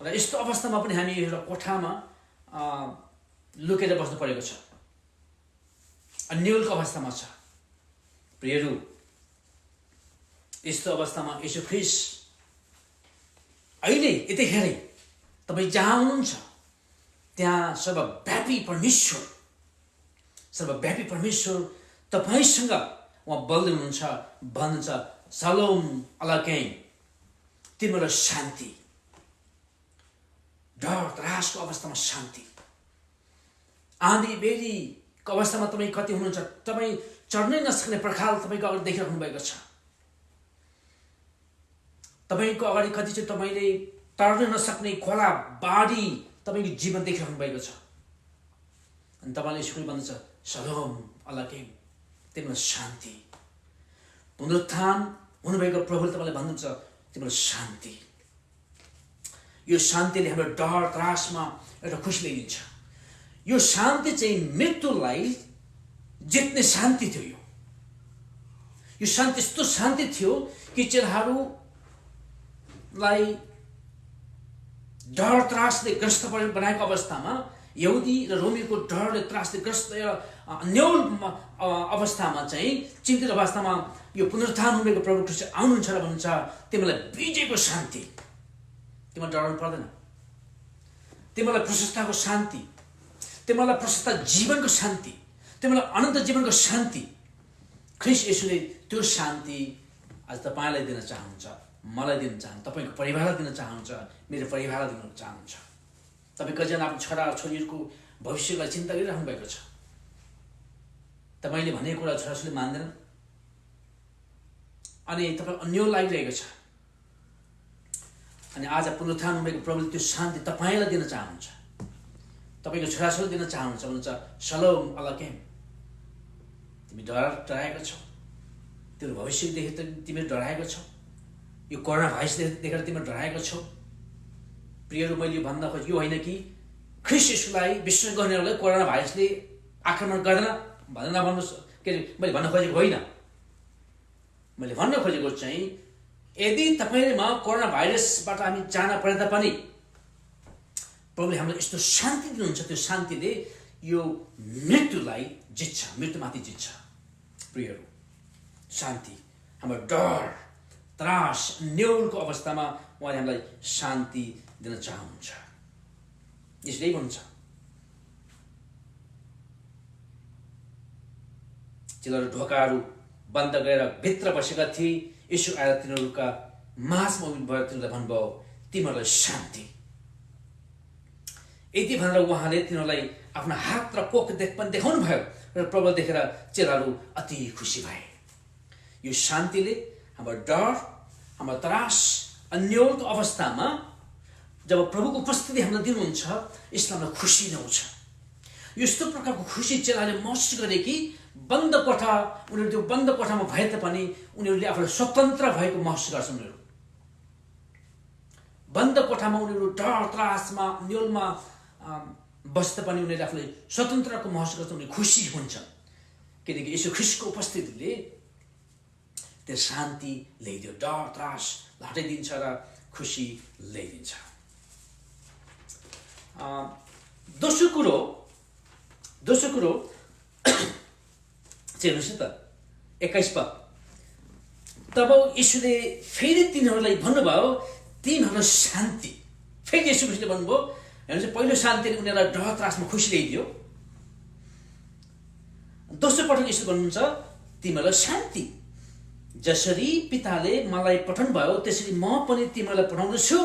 र यस्तो अवस्थामा पनि हामी एउटा कोठामा लुकेर बस्नु परेको छ, अन्यलको अवस्थामा छ। प्रियहरू, यस्तो अवस्थामा यसु ख्रिस्ट अहिले यतिखेरै तपाईँ जहाँ हुनुहुन्छ त्यहाँ सर्वव्यापी परमेश्वर तपाईँसँग उहाँ बोल्दै हुनुहुन्छ, भन्नुहुन्छ सलोम अलैकुम, तिम्रो शान्ति। डर त्रासको अवस्थामा शान्ति, आँधी बेरीको अवस्थामा तपाईँ कति हुनुहुन्छ, तपाईँ चढ्नै नसक्ने पर्खाल तपाईँको अगाडि देखिराख्नु भएको छ। तपाईँको अगाडि कति चाहिँ तपाईँले तर्न नसक्ने खोला बाढी तपाईँको जीवन देखिराख्नु भएको छ। अनि तपाईँले यसरी भन्नुहुन्छ सलोम अलैकुम, तिम्रो शान्ति। पुनरुत्थान हुनुभएको प्रभुले तपाईँलाई भन्नुहुन्छ तिम्रो शान्ति। यो शान्तिले हाम्रो डर त्रासमा एउटा खुसी ल्याइदिन्छ। यो शान्ति चाहिँ मृत्युलाई जित्ने शान्ति थियो। यो शान्ति यस्तो शान्ति थियो कि चेलाहरूलाई डर त्रासले ग्रस्त बनाएको अवस्थामा यहुदी र रोमीको डरले त्रासले ग्रस्त न्यौल अवस्थामा चाहिँ चिन्तित अवस्थामा यो पुनरुत्थान हुनेको प्रभु ख्रीष्ट आउनुहुन्छ र भन्छ तिमीलाई विजयको शान्ति, तिमीलाई डराउनु पर्दैन, तिमीलाई प्रशस्तताको शान्ति, तिमीलाई प्रशस्त जीवनको शान्ति, तिमीलाई अनन्त जीवनको शान्ति ख्रीष्ट येशूले त्यो शान्ति आज तपाईँलाई दिन चाहनुहुन्छ, मलाई दिन चाहनुहुन्छ, तपाईँको परिवारलाई दिन चाहनुहुन्छ, मेरो परिवारलाई दिन चाहनुहुन्छ। तपाईँ कतिजना आफ्नो छोरा छोरीहरूको भविष्यलाई चिन्ता गरिराख्नु भएको छ। तपाईँले भनेको कुरा छोराछोरीले मान्दैन अनि तपाईँ अन्य लागिरहेको छ। अनि आज पुनरुत्थान हुनेको प्रभुले त्यो शान्ति तपाईँलाई दिन चाहनुहुन्छ, तपाईँको छोराछोरी दिन चाहनुहुन्छ। भन्छ सलोम अलकेम, तिमी डराएको छौ, तिम्रो भविष्य देखेर तिमी डराएको छौ, यो कोरोना भाइरस देखेर तिमी डराएको छौ। प्रियहरू, मैले भन्न खोजेको यो होइन कि ख्रीष्ट येशूलाई विश्वास गर्नेहरूलाई कोरोना भाइरसले आक्रमण गर्दैन भनेर नभन्नु, के अरे मैले भन्न खोजेको होइन। मैले भन्न खोजेको चाहिँ यदि तपाईँले कोरोना भाइरसबाट हामी जान परे तापनि प्रभुले हामीलाई यस्तो शान्ति दिनुहुन्छ, त्यो शान्तिले यो मृत्युलाई जित्छ, मृत्युमाथि जित्छ। प्रियहरू, शान्ति, हाम्रो डर त्रास न्यौलको अवस्थामा उहाँले हामीलाई शान्ति दिन चाहनुहुन्छ। यसले भन्छ तिनीहरू ढोकाहरू बन्द गरेर भित्र बसेका थिए। यसो आएर तिनीहरूका माझमा उभिएर तिनीहरूलाई भन्नुभयो तिमीहरूलाई शान्ति। यति भनेर उहाँले तिनीहरूलाई आफ्नो हात र पोक पनि देखाउनु भयो र प्रभु देखेर चेलाहरू अति खुसी भए। यो शान्तिले हाम्रो डर, हाम्रो त्रास अन्यलको अवस्थामा जब प्रभुको उपस्थिति हामीलाई दिनुहुन्छ, यसले हामीलाई खुसी ल्याउँछ। यस्तो प्रकारको खुसी चेलाले महसुस गरे कि बन्द कोठा, उनीहरू त्यो बन्द कोठामा भए तापनि उनीहरूले आफूलाई स्वतन्त्र भएको महसुस गर्छन्। उनीहरू बन्द कोठामा उनीहरू डर त्रासमा न्यौलमा बस्दा पनि उनीहरूले आफूलाई स्वतन्त्रको महसुस गर्छन्, उनीहरू खुसी हुन्छन् किनकि यसो ख्रीष्टको उपस्थितिले त्यो शान्ति ल्याइदियो, डर त्रास हटाइदिन्छ र खुसी ल्याइदिन्छ। दोस्रो कुरो चाहिँ हेर्नुहोस् त 21 पद। तब यीशुले फेरि तिनीहरूलाई भन्नुभयो तिमीहरूलाई शान्ति। फेरि यीशु ख्रीष्टले भन्नुभयो, हेर्नुहोस् पहिलो शान्तिले उनीहरूलाई डर त्रासमा खुसी ल्याइदियो। दोस्रो पटक यीशु भन्नुहुन्छ तिमीहरूलाई शान्ति। जसरी पिताले मलाई पठाउनु भयो त्यसरी म पनि तिमीलाई पठाउँदैछु।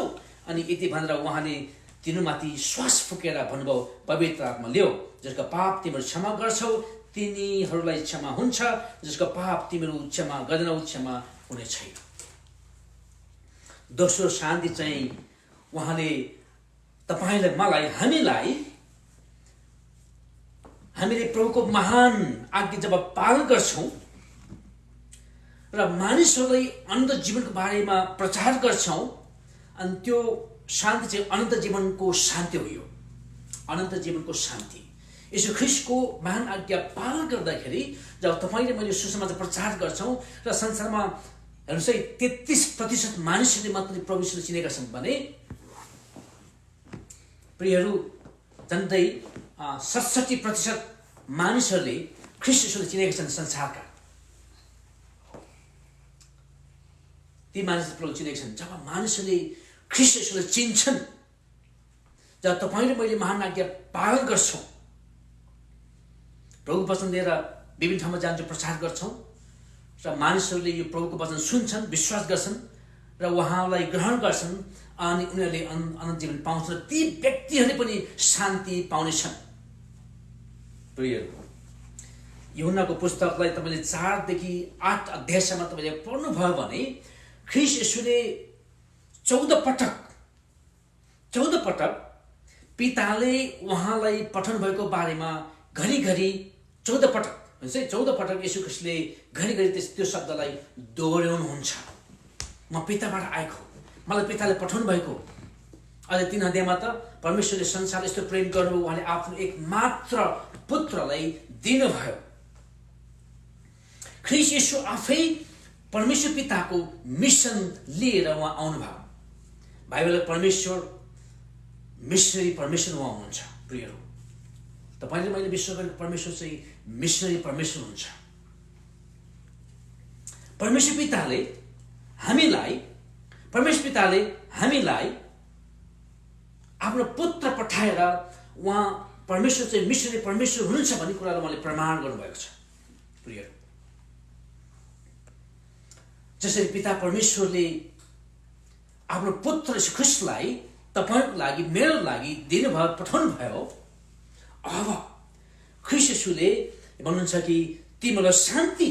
अनि यति भनेर उहाँले तिनीमाथि श्वास फुकेर भन्नुभयो पवित्र आत्मा ल्याऊ। जसका पाप तिमीहरू क्षमा गर्छौ तिनीहरूलाई क्षमा हुन्छ, जसको पाप तिमीहरू क्षमा गर्दैनौ क्षमा हुने छैन। दोस्रो शान्ति चाहिँ उहाँले तपाईँलाई मलाई हामीले प्रभुको महान आज्ञा जब पालन गर्छौँ र मानिसहरूलाई अनन्त जीवनको बारेमा प्रचार गर्छौँ, अनि त्यो शान्ति चाहिँ अनन्त जीवनको शान्ति हो। यो अनन्त जीवनको शान्ति यसो ख्रीष्टको महान आज्ञा पालन गर्दाखेरि जब तपाईँले मैले सुसमाचार प्रचार गर्छौँ र संसारमा हेर्नुहोस् है 33% मानिसहरूले मात्रै प्रभुलाई चिनेका छन् भने प्रियहरू झन्डै 67% मानिसहरूले ख्रीष्टलाई चिनेका छन्। संसारका ती मानिसहरूले प्रभु चिनेका छन्। जब मानिसहरूले ख्रीष्टलाई चिन्छन्, जब तपाईँले मैले महान आज्ञा पालन गर्छौँ, प्रभुको वचन लिएर विभिन्न ठाउँमा जान्छौँ, प्रचार गर्छौँ र मानिसहरूले यो प्रभुको वचन सुन्छन्, विश्वास गर्छन् र उहाँलाई ग्रहण गर्छन्, अनि उनीहरूले अनन्त जीवन पाउँछन्। ती व्यक्तिहरूले पनि शान्ति पाउनेछन्। प्रियहरू, यूहन्नाको पुस्तकलाई तपाईँले 4 देखि 8 अध्यायसम्म तपाईँले पढ्नुभयो भने ख्रीष्ट येशूले 14 पटक पिताले उहाँलाई पठाउनु भएको बारेमा घरिघरि 14 पटक हुन्छ। 14 पटक येशू ख्रीष्टले घरिघरि त्यो शब्दलाई दोहोऱ्याउनुहुन्छ। म पिताबाट आएको, मलाई पिताले पठाउनु भएको। अझ 3 अध्यायमा त परमेश्वरले संसार यस्तो प्रेम गर्नुभयो, उहाँले आफ्नो एक मात्र पुत्रलाई दिनुभयो। ख्रीष्ट येशू आफै परमेश्वर पिताको मिसन लिएर उहाँ आउनुभयो। बाइबलले परमेश्वर मिसनरी परमेश्वर उहाँ हुनुहुन्छ। प्रियहरू, तपाईले मैले विश्वास गरेको परमेश्वर चाहिँ मिसनरी परमेश्वर हुन्छ। परमेश्वर पिताले हामीलाई आफ्नो पुत्र पठाएर उहाँ परमेश्वर चाहिँ मिसनरी परमेश्वर हुनुहुन्छ भन्ने कुरालाई उहाँले प्रमाण गर्नुभएको छ। प्रियहरू, जसरी पिता परमेश्वरले आफ्नो पुत्र यीशु ख्रीष्टलाई तपाईको लागि मेरो लागि दिनुभयो, पठाउनु भयो, अब ख्रीष्ट यीशुले भन्नुहुन्छ कि तिमीलाई शान्ति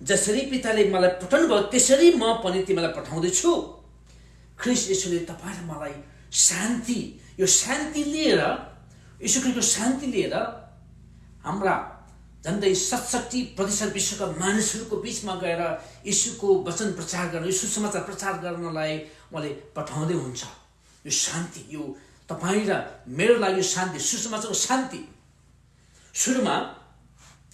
जसरी पिताले मलाई पठाउनु भयो त्यसरी म पनि तिमीलाई पठाउँदैछु। ख्रीष्ट यीशुले तपाईँ र मलाई शान्ति, यो शान्ति लिएर, यीशु ख्रीष्टको शान्ति लिएर हाम्रा झन्डै 67% विश्वका मानिसहरूको बीचमा गएर यीशुको वचन प्रचार गर्न, यीशु समाचार प्रचार गर्नलाई उहाँले पठाउँदै हुन्छ। यो शान्ति, यो तपाईँ र मेरो लागि यो शान्ति, सुसमाचारको शान्ति। सुरुमा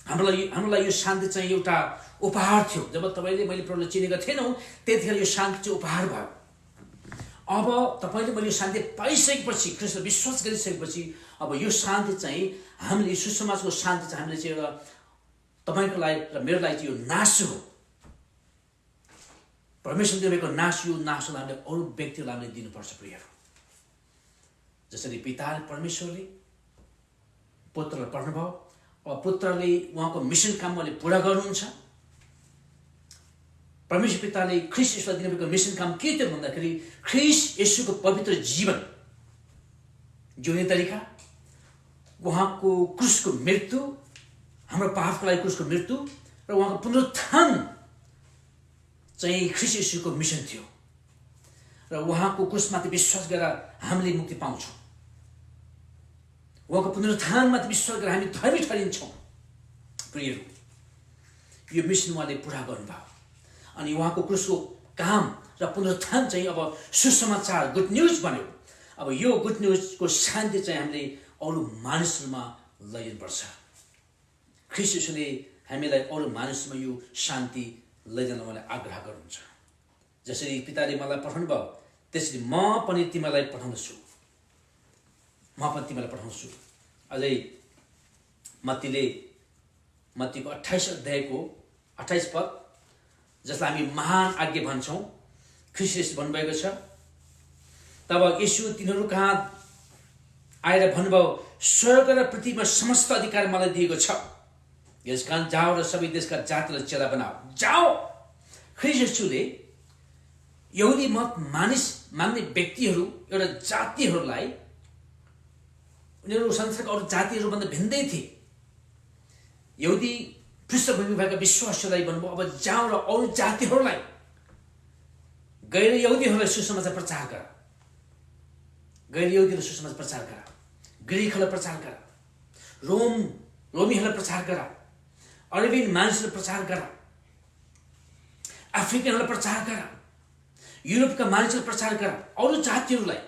हामीलाई यो शान्ति चाहिँ एउटा उपहार थियो। जब तपाईँले मैले प्रभुलाई चिनेका थिएनौँ त्यतिखेर यो शान्ति चाहिँ उपहार भयो। अब तपाईँले मैले यो शान्ति पाइसकेपछि, ख्रीष्टमा विश्वास गरिसकेपछि अब यो शान्ति चाहिँ हामीले, सुसमाजको शान्ति चाहिँ हामीले चाहिँ एउटा तपाईँको लागि र मेरो लागि चाहिँ यो नासो हो। परमेश्वरले दिएको नासो, यो नासोलाई हामीले अरू व्यक्तिहरूलाई हामीले दिनुपर्छ। प्रियहरू, जसरी पिताले परमेश्वरले पुत्रलाई पठाउनुभयो, अब पुत्रले उहाँको मिसन काम उहाँले पुरा गर्नुहुन्छ। परमेश्वर पिताले ख्रीष्ट यीशुलाई दिनुभएको मिसन काम के थियो भन्दाखेरि ख्रीष्ट यीशुको पवित्र जीवन जिउने तरिका, उहाँको क्रुसको मृत्यु, हाम्रो पापको लागि क्रुसको मृत्यु र उहाँको पुनरुत्थान चाहिँ ख्रीष्ट यीशुको मिसन थियो। र उहाँको क्रुसमाथि विश्वास गरेर हामीले मुक्ति पाउँछौँ। उहाँको पुनरुत्थानमाथि विश्वास गरेर हामी धर्मी ठहरिन्छौँ। प्रियहरू, यो मिसन उहाँले पुरा गर्नुभयो अनि उहाँको क्रुसको काम र पुनरुत्थान चाहिँ अब सुसमाचार, गुड न्युज बन्यो। अब यो गुड न्युजको शान्ति चाहिँ हामीले अरू मानिसहरूमा लैजानुपर्छ। ख्रीष्ट यीशुले हामीलाई अरू मानिसमा यो शान्ति लैजान उहाँले आग्रह गर्नुहुन्छ। जसरी पिताले मलाई पठाउनु भयो त्यसरी म पनि तिमीलाई पठाउँछु, अझै मत्तीको 28 अध्यायको 28 पद, जसलाई हामी महान आज्ञा भन्छौँ, ख्रीष्ट यीशु भन्नुभएको छ, तब यीशु तिनीहरू कहाँ आएर भन्नुभयो, स्वर्ग र पृथ्वीमा समस्त अधिकार मलाई दिएको छ, यस कारण जाओ र सबै देशका जातिलाई चेला बनाओ। जाओ। ख्रीष्ट यीशुले यहुदी मत मान्ने व्यक्तिहरू, एउटा जातिहरूलाई, उनीहरू संसारका अरू जातिहरूभन्दा भिन्दै थिए। यहुदी पृष्ठभूमि भएका विश्वासीहरूलाई भन्नुभयो, अब जाऊ र अरू जातिहरूलाई, गैर यहुदीहरूलाई सुसमाचार प्रचार गर, ग्रीकहरूलाई प्रचार गर, रोमीहरूलाई प्रचार गर, अरेबियन मानिसहरूलाई प्रचार गर, अफ्रिकनहरूलाई प्रचार गर, युरोपका मानिसहरूलाई प्रचार गर, अरू जातिहरूलाई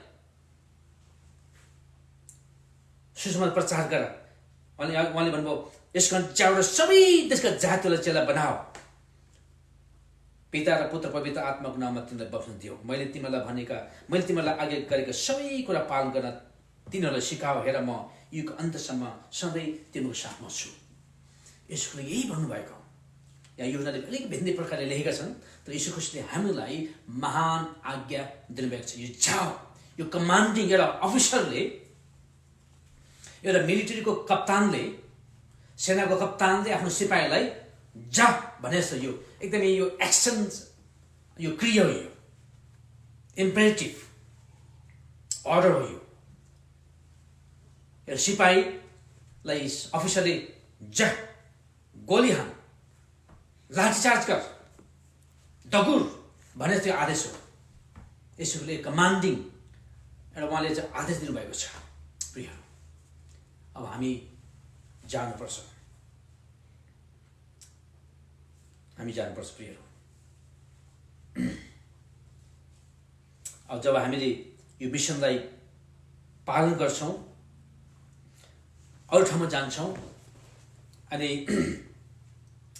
सुसमाचार प्रचार गर। अनि उहाँले भन्नुभयो, यस कारण जाऊ र सबै देशका जातिहरूलाई चेला बनाओ, पिता र पुत्र पवित्र आत्माको नाममा तिमीलाई बप्तिस्म दियो। मैले तिमीलाई आज्ञा गरेका सबै कुरा पालन गर्न तिनीहरूलाई सिकाओ। हेर, म युगको अन्तसम्म सधैँ तिमीको साथमा छु। यसोले यही भन्नुभएको। यहाँ यूहन्नाले अलिक भिन्दै प्रकारले लेखेका छन्, तर यीशु ख्रीष्टले हामीलाई महान आज्ञा दिनुभएको छ। यो जाओ, यो कमान्डिङ एउटा अफिसरले, एउटा मिलिट्रीको कप्तानले, सेनाको कप्तानले आफ्नो सिपाहीलाई जा भनेछ। यो एकदमै यो एक्सन, यो क्रिया हो, यो इम्पेरेटिभ अर्डर हो। यो सिपाहीलाई अफिसरले जा, गोली हान, लाठीचार्ज कर, दगुर भनेर त्यो आदेश हो। यसोले कमान्डिङ एउटा उहाँले चाहिँ आदेश दिनुभएको छ। प्रियहरू, अब हामी जानुपर्छ, प्रियहरू। अब जब हामीले यो मिसनलाई पालन गर्छौँ, अरू ठाउँमा जान्छौँ अनि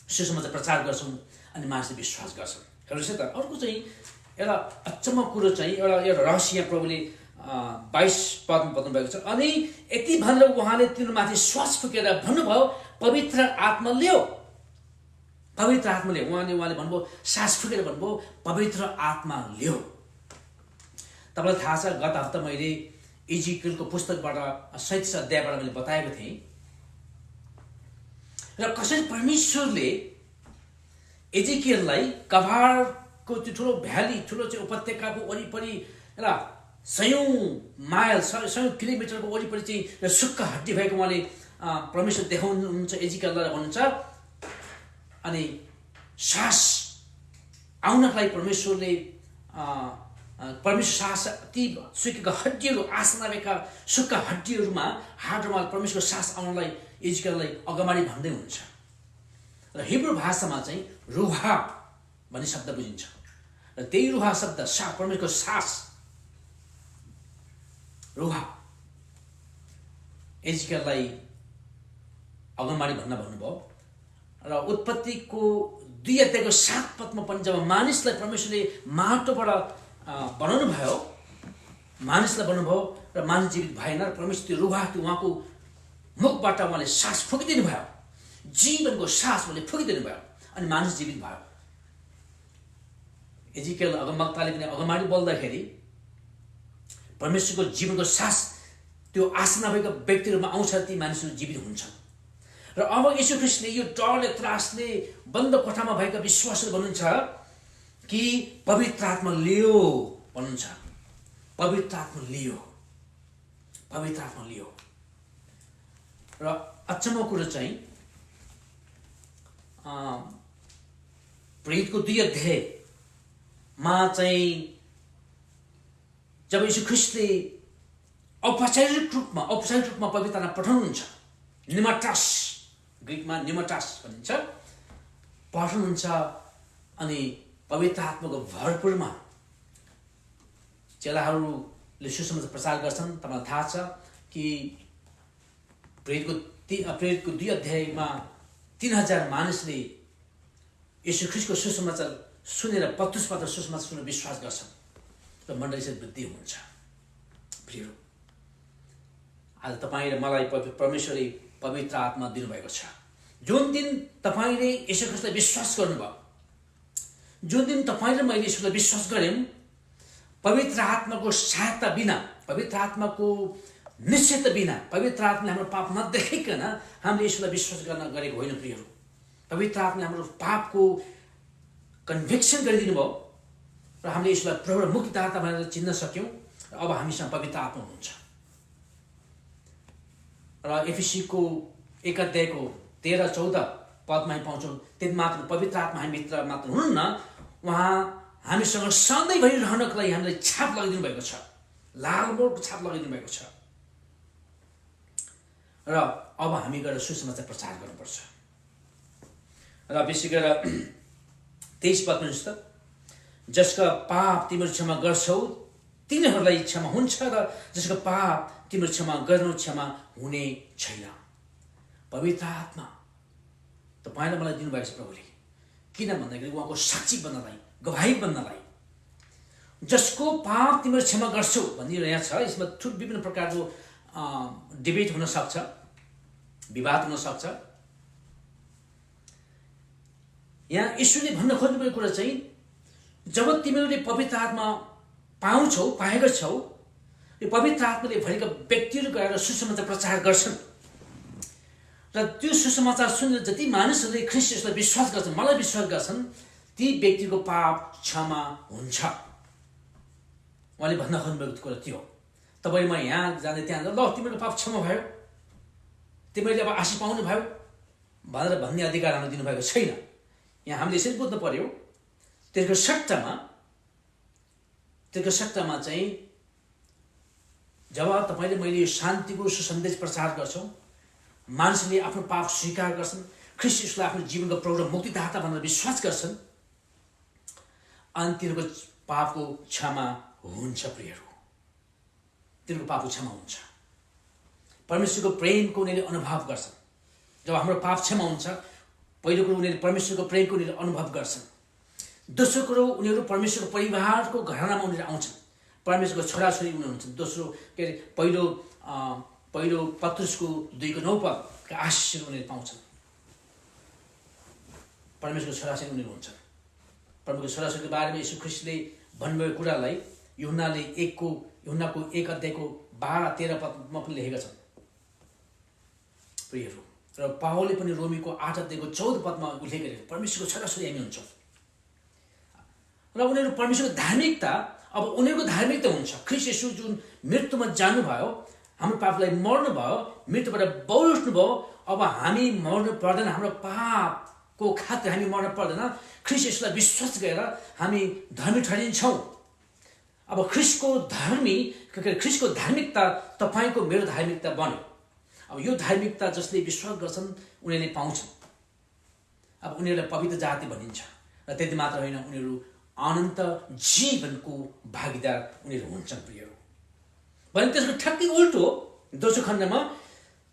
सुसमाचार प्रचार गर्छौँ अनि मानिसले विश्वास गर्छन्। हेर्नुहोस् है त, अर्को चाहिँ एउटा अचम्म कुरो चाहिँ, एउटा रहस्य प्रभुले 22 पदमा बताउनु भएको छ। अनि यति भनेर उहाँले तिनीमाथि श्वास फुकेर भन्नुभयो पवित्र आत्मा ल्याऊ। पवित्र आत्मा ल्याऊ। उहाँले भन्नुभयो सास फुकेर भन्नुभयो पवित्र आत्मा ल्याऊ। तपाईँलाई थाहा छ गत हप्ता मैले इजिकियलको पुस्तकबाट 37 अध्यायबाट मैले बताएको थिएँ र कसरी परमेश्वरले इजिकियललाई कभारको त्यो ठुलो भ्याली ठुलो चाहिँ उपत्यकाको वरिपरि र सयौं माइल 100 किलोमिटरको वरिपरि चाहिँ सुक्खा हड्डी भएको उहाँले परमेश्वर देखाउनुहुन्छ इजिकियललाई भन्नुहुन्छ। अनि सास आउनका लागि परमेश्वर सास ती सुकेका हड्डीहरू आसना भएका सुक्खा हड्डीहरूमा हाडमा परमेश्वर सास आउनलाई इजिकियललाई अगाडि भन्दै हुन्छ। र हिब्रू भाषामा चाहिँ रुहा भन्ने शब्द बुझिन्छ र त्यही रुहा शब्द परमेश्वरको सास रुहा इजिकियललाई अगाडि भन्नुभयो। र उत्पत्तिको 2 अध्यायको 7 पदमा पनि जब मानिसलाई परमेश्वरले माटोबाट बनाउनु भयो मानिसलाई बनाउनु भयो र मानिस जीवित भएन र परमेश्वर त्यो रुहा त्यो उहाँको मुखबाट उहाँले सास फुकिदिनु भयो जीवनको सास उहाँले फुकिदिनु भयो अनि मानिस जीवित भयो। इजिकियल अगमवक्ताले पनि अगाडि बोल्दाखेरि परमेश्वरको जीवनको सास त्यो आसना भएका व्यक्तिहरूमा आउँछ ती मानिसहरू जीवित हुन्छन्। र अब यीशु ख्रीष्टले यो डरले त्रासले बन्द कोठामा भएका विश्वासहरू भन्नुहुन्छ कि पवित्र आत्मा लियो भन्नुहुन्छ। पवित्र आत्मा लियो र अचम्मको कुरो चाहिँ प्रेरितको 2 अध्यायमा चाहिँ जब यीशु ख्रीष्टले औपचारिक रूपमा पवित्र आत्मा पठाउनुहुन्छ निमटास ग्रीकमा निमटास भनिन्छ पठाउनुहुन्छ अनि पवित्र आत्माको भरपुरमा चेलाहरूले सुसमाचार प्रचार गर्छन्। तपाईँलाई थाहा छ कि प्रेरितको 2 अध्यायमा 3000 मानिसले यीशु ख्रीष्टको सुसमाचार सुनेर पत्रुसबाट सुसमाचार सुनेर विश्वास गर्छन् र मण्डली चाहिँ वृद्धि हुन्छ। प्रिय आज तपाईँ र मलाई परमेश्वरले पवित्र आत्मा दिनुभएको छ। जुन दिन तपाईँले यीशु ख्रीष्टलाई विश्वास गर्नुभयो जुन दिन तपाईँ र मैले यीशुलाई विश्वास गऱ्यौँ पवित्र आत्माको सहायता बिना पवित्र आत्माको निश्चयता बिना पवित्र आत्माले हाम्रो पाप नदेखिकन हामीले यीशुलाई विश्वास गर्न गरेको होइन। प्रियहरू पवित्र आत्माले हाम्रो पापको कन्भिक्सन गरिदिनु भयो र हामीले यीशुलाई प्रभु र मुक्तिदाता भनेर चिन्न सक्यौँ र अब हामीसँग पवित्र आत्मा हुनुहुन्छ। र एफिसीको 1 अध्यायको 13-14 पदमा हामी पाउँछौँ त्यति मात्र पवित्र आत्मा हामीभित्र मात्र हुनुहुन्न उहाँ हामीसँग सधैँभरि रहनको लागि हामीलाई छाप लगाइदिनु भएको छ लालमोरको छाप लगाइदिनु भएको छ। र अब हामी गएर सुसमाचार प्रचार गर्नुपर्छ। र विशेष गरेर 23 पदमा जस्तो जसका पाप तिमीहरू क्षमा गर्छौ तिनीहरूलाई क्षमा हुन्छ र जसको पाप तिमीहरू क्षमा गर्नु क्षमा हुने छैन। पवित्र आत्मा तपाईँलाई मलाई दिनुभएको छ प्रभुले किन भन्दाखेरि उहाँको साक्षी बन्नलाई गवाही बन्नलाई। जसको पाप तिमीहरू क्षमा गर्छौ भनिरहेको छ। यसमा विभिन्न प्रकारको डिबेट हुन सक्छ विवाद हुन सक्छ। यहाँ यीशुले भन्न खोज्नुभएको कुरा चाहिँ जब तिमीहरूले पवित्र आत्मा पाएका छौ यो पवित्र आत्माले भएका व्यक्तिहरू गएर सुसमाचार प्रचार गर्छन् र त्यो सुसमाचार सुनेर जति मानिसहरूले ख्रीष्टलाई विश्वास गर्छन् मलाई विश्वास गर्छन् ती व्यक्तिको पाप क्षमा हुन्छ। उहाँले भन्न खोज्नुभएको कुरा त्यो तपाईँ म यहाँ जाँदै त्यहाँ ल तिमीहरूको पाप क्षमा भयो तिमीहरूले अब आशी पाउनु भयो भनेर भन्ने अधिकार हामीलाई दिनुभएको छैन। यहाँ हामीले यसरी बुझ्नु पर्यो त्यसको सट्टामा चाहिँ जब तपाईँले मैले यो शान्तिको सुसन्देश प्रचार गर्छौँ मानिसले आफ्नो पाप स्वीकार गर्छन् ख्रीष्ट यसलाई आफ्नो जीवनको प्रभु र मुक्तिदाता भनेर विश्वास गर्छन् अनि तिनीहरूको पापको क्षमा हुन्छ। प्रियहरू तिनीहरूको पापको क्षमा हुन्छ। परमेश्वरको प्रेमको उनीहरूले अनुभव गर्छन्। जब हाम्रो पाप क्षमा हुन्छ पहिलो कुरो उनीहरूले परमेश्वरको प्रेमको उनीहरूले अनुभव गर्छन्। दोस्रो कुरो उनीहरू परमेश्वरको परिवारको घरानामा उनीहरू आउँछन् परमेश्वरको छोराछोरी उनीहरू हुन्छन्। दोस्रो के अरे पहिलो पत्रुसको 2:9 आशीष उनीहरूले पाउँछन्। परमेश्वरको छोराछोरी उनीहरू हुन्छन्। परमेश्वरको छोराछोरीको बारेमा यीशु ख्रीष्टले भन्नुभएको कुरालाई यूहन्नाको 1:12-13 पनि लेखेका छन् प्रियहरू। र पावलले पनि रोमीको 8:14 उल्लेख गरेको परमेश्वरको छोराछोरी हामी हुन्छौँ। र उनीहरू परमेश्वरको धार्मिकता, अब उनीहरूको धार्मिकता हुन्छ ख्रीष्ट येशू जुन मृत्युमा जानुभयो, हाम्रो पापलाई मर्नुभयो, मृत्युबाट बौल्नुभयो। अब हामी मर्नु पर्दैन, हाम्रो पापको खातिर हामी मर्न पर्दैन। ख्रीष्ट येशूलाई विश्वास गरेर हामी धर्मी ठहरिन्छौँ। अब ख्रीष्टको धार्मिकता तपाईँको मेरो धार्मिकता बन्यो। अब यो धार्मिकता जसले विश्वास गर्छन् उनीहरूले पाउँछन्। अब उनीहरूलाई पवित्र जाति भनिन्छ। र त्यति मात्र होइन, उनीहरू अनन्त जीवनको भागीदार उनीहरू हुन्छन् प्रियहरू। भने त्यसको ठ्याक्कै उल्टो दोस्रो खण्डमा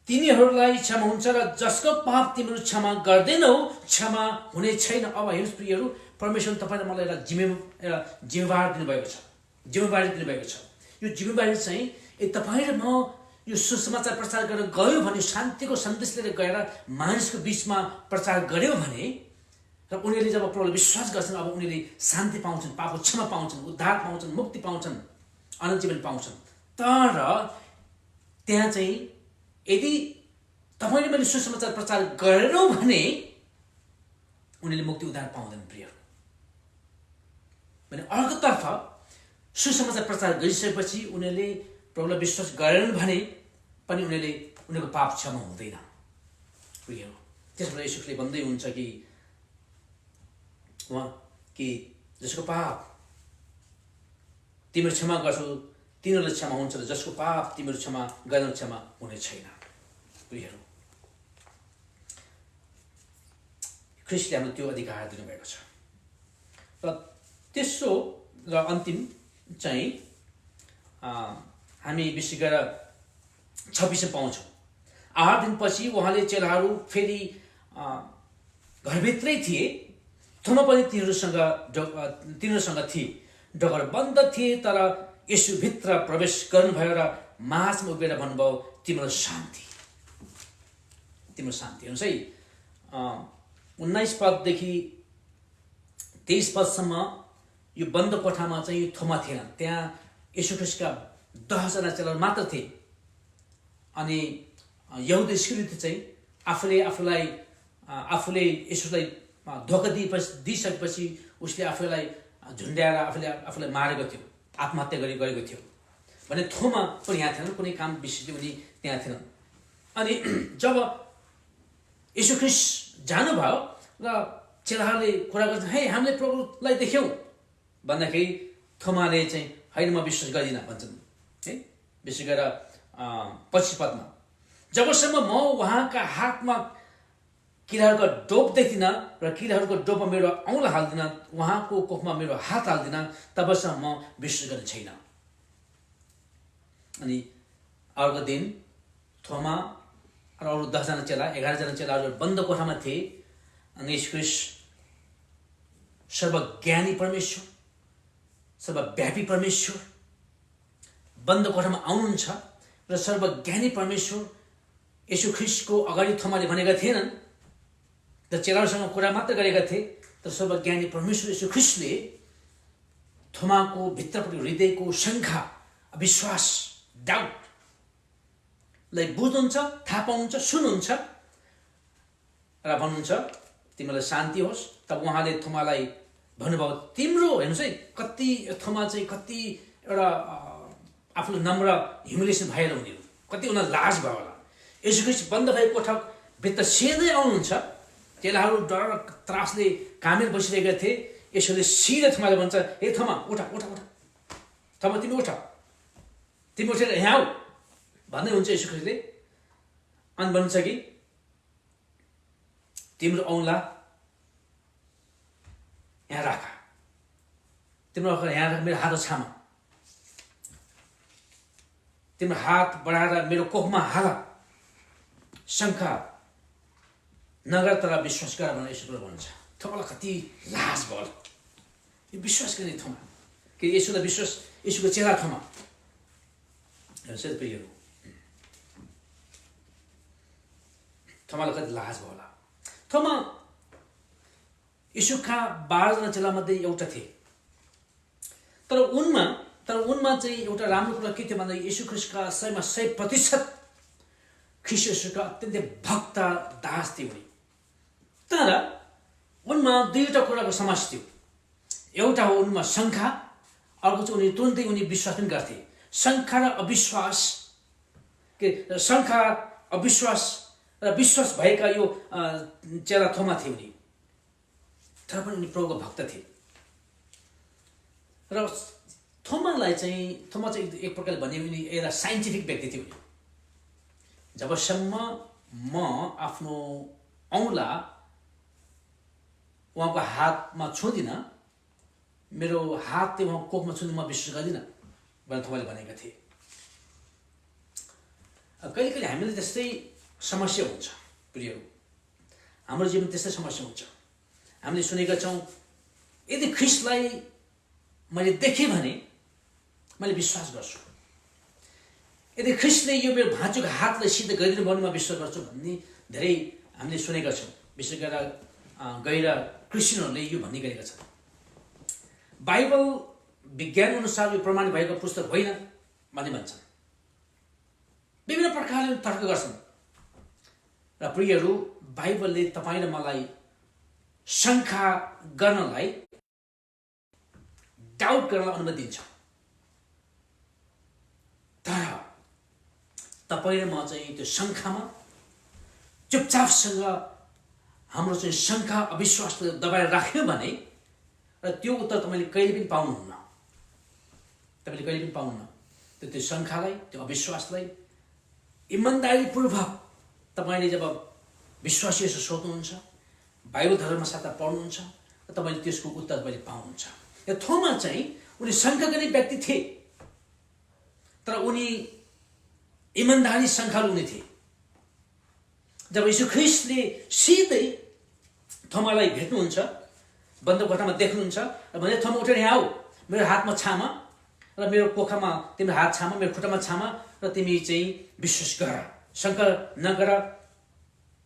तिनीहरूलाई क्षमा हुन्छ र जसको पाप तिमीहरू क्षमा गर्दैनौ क्षमा हुने छैन। अब हेर्नुहोस् प्रियहरू, परमेश्वरले तपाईँलाई मलाई एउटा जिम्मेवारी दिनुभएको छ। यो जिम्मेवारी चाहिँ तपाईँ र म यो सुसमाचार प्रचार गरेर गयो भने, शान्तिको सन्देश लिएर गएर मानिसको बिचमा प्रचार गर्यो भने, र उनीहरूले जब प्रभुलाई विश्वास गर्छन्, अब उनीहरूले शान्ति पाउँछन्, पापको क्षमा पाउँछन्, उद्धार पाउँछन्, मुक्ति पाउँछन्, अनन्त जीवन पाउँछन्। तर त्यहाँ चाहिँ यदि तपाईँले मैले सुसमाचार प्रचार गरेनौँ भने उनीहरूले मुक्ति उद्धार पाउँदैन प्रियहरू। भने अर्कोतर्फ सुसमाचार प्रचार गरिसकेपछि उनीहरूले प्रभुलाई विश्वास गरेनन् भने पनि उनीहरूको पाप क्षमा हुँदैन प्रियहरू। त्यसबाट येशूले भन्दै हुन्छ कि जसको पाप तिमीहरू क्षमा गर्छौ तिनीहरूलाई क्षमा हुन्छ, र जसको पाप तिमीहरू क्षमा गर्दैनौ क्षमा हुने छैन प्रियहरू। ख्रीष्टले हामीलाई त्यो अधिकार दिनुभएको छ। र तेस्रो र अन्तिम चाहिँ हामी विशेष गरेर 26 पाउँछौँ। 8 दिनपछि उहाँले चेलाहरू फेरि घरभित्रै थिए। थोमा पनि तिनीहरूसँग थिए। डगर बन्द थिए, तर येशू भित्र प्रवेश गर्नुभयो र माझमा उभिएर भन्नुभयो, तिम्रो शान्ति। हेर्नुहोस् है, 19 पददेखि 23 पदसम्म यो बन्द कोठामा चाहिँ थोमा थिएन। त्यहाँ येशू ख्रीष्टका 10 जना चेलाहरू मात्र थिए। अनि यहुदी इस्करियोत चाहिँ आफूले येशूलाई धोका दिइसकेपछि उसले आफूलाई झुन्ड्याएर आफूलाई मारेको थियो, आत्महत्या गरेको थियो। भने थोमा पनि यहाँ थिएन, कुनै काम विशेष पनि त्यहाँ थिएन। अनि जब येशू ख्रीष्ट जानुभयो र चेलाहरूले कुरा गर्छ, हे हामीले प्रभुलाई देख्यौँ भन्दाखेरि थोमाले चाहिँ होइन म विश्वास गर्दिनँ भन्छन् है। विशेष गरेर 25 पदमा, जबसम्म म उहाँका हातमा किराहरूको डोप देख्दिनँ र किराहरूको डोपमा मेरो औँला हाल्दिनँ, उहाँको कोखमा मेरो हात हाल्दिनँ, तबसम्म म विश्वास गर्ने छैन। अनि अर्को दिन थोमा र अरू 10 जना चेला 11 जना चेलाहरू बन्द कोठामा थिए। अनि येशू ख्रीष्ट सर्वज्ञानी परमेश्वर, सर्वव्यापी परमेश्वर बन्द कोठामा आउनुहुन्छ र सर्वज्ञानी परमेश्वर येशू ख्रीष्टको अगाडि थोमाले भनेका थिएनन्, र चेलाहरूसँग कुरा मात्र गरेका थिए। तर सर्वज्ञानी परमेश्वर येशू ख्रीष्टले थोमाको भित्रपट्टि हृदयको शङ्का, अविश्वास, डाउटलाई बुझ्नुहुन्छ, थाहा पाउनुहुन्छ, सुन्नुहुन्छ र भन्नुहुन्छ तिमीलाई शान्ति होस्। तब उहाँले थोमालाई भन्नुभयो तिम्रो, हेर्नुहोस् है कति थोमा चाहिँ कति एउटा आफूले नम्र ह्युमिलेसन भएर उनीहरू कति उनीहरूलाई लाज भयो होला। येशू ख्रीष्ट बन्द भएको कोठाभित्र सिधै आउनुहुन्छ। चेलाहरू डर त्रासले कामेर बसिरहेका थिए। यसोले सिधै थोमाले भन्छ, हे थोमा उठा उठा उठा, थोमा तिमी उठ, तिमी उठेर यहाँ आऊ भन्दै हुन्छ येशू ख्रीष्टले। अनि भन्छ कि तिम्रो औँला यहाँ राख, तिम्रो यहाँ राख, मेरो हात छामा, तिम्रो हात बढाएर मेरो कोखमा हाल, शङ्का नगर तर विश्वास गर भनेर यसो भन्छ। थोमालाई कति लाज भयो, यो विश्वास गर्ने थोमा कि येशूलाई विश्वास येशूको चेला थोमा हेर्नुहोस् है प्रियहरू थोमालाई कति लाज भयो होला थोमा येशूका 12 जना चेलामध्ये एउटा थिए तर उनमा चाहिँ एउटा राम्रो कुरा के थियो भन्दा येशू ख्रीष्टका 100% ख्रीष्ट येशूका अत्यन्तै भक्त दास थिए उनी तर उनमा दुईवटा कुराको समस्या थियो एउटा हो उनमा शङ्का अर्को चाहिँ उनी तुरुन्तै उनी विश्वास पनि गर्थे शङ्का र अविश्वास शङ्का अविश्वास र विश्वास भएका यो चेला थोमा थिए उनी तर पनि उनी प्रभुको भक्त थिए र थोमा चाहिँ एक प्रकारले भने उनी एउटा साइन्टिफिक व्यक्ति थियो उनी जबसम्म म आफ्नो औँला उहाँको हातमा छुँदिनँ मेरो हात चाहिँ उहाँको कोखमा छुँदा म विश्वास गर्दिनँ भनेर थोमाले भनेका थिए कहिले कहिले हामीले त्यस्तै समस्या हुन्छ प्रियहरू हाम्रो जीवन त्यस्तै समस्या हुन्छ हामीले सुनेका छौँ यदि ख्रीष्टलाई मैले देखेँ भने मैले विश्वास गर्छु यदि ख्रीष्टले यो मेरो भाँचोको हातलाई सिद्ध गरिदिनु भने म विश्वास गर्छु भन्ने धेरै हामीले सुनेका छौँ विशेष गरेर गैर क्रिस्चियनहरूले यो भन्ने गरेका छन् बाइबल विज्ञान अनुसार यो प्रमाणित भएको पुस्तक होइन भन्ने भन्छन् विभिन्न प्रकारले तर्क गर्छन् र प्रियहरू बाइबलले तपाईँ र मलाई शङ्का गर्नलाई डाउट गर्नलाई अनुमति दिन्छ तर तपाईँ र म चाहिँ त्यो शङ्कामा चुपचापसँग हाम्रो चाहिँ शङ्का अविश्वासले दबाएर राख्यो भने र त्यो उत्तर तपाईँले कहिले पनि पाउनुहुन्न त्यो शङ्कालाई त्यो अविश्वासलाई इमान्दारीपूर्वक तपाईँले जब विश्वासी यसो सोध्नुहुन्छ बाइबल धर्मशास्त्र पढ्नुहुन्छ र तपाईँले त्यसको उत्तर तपाईँले पाउनुहुन्छ यो थोमा चाहिँ उनी शङ्का गर्ने व्यक्ति थिए तर उनी इमान्दारी शङ्कालु हुने थिए जब यीशु ख्रीष्टले सिधै थोमालाई भेट्नुहुन्छ बन्द कोठामा देख्नुहुन्छ र भने थोमा उठेर यहाँ आऊ मेरो हातमा छामा र मेरो कोखामा तिम्रो हात छामा मेरो खुट्टामा छामा र तिमी चाहिँ विश्वास गर शङ्का नगर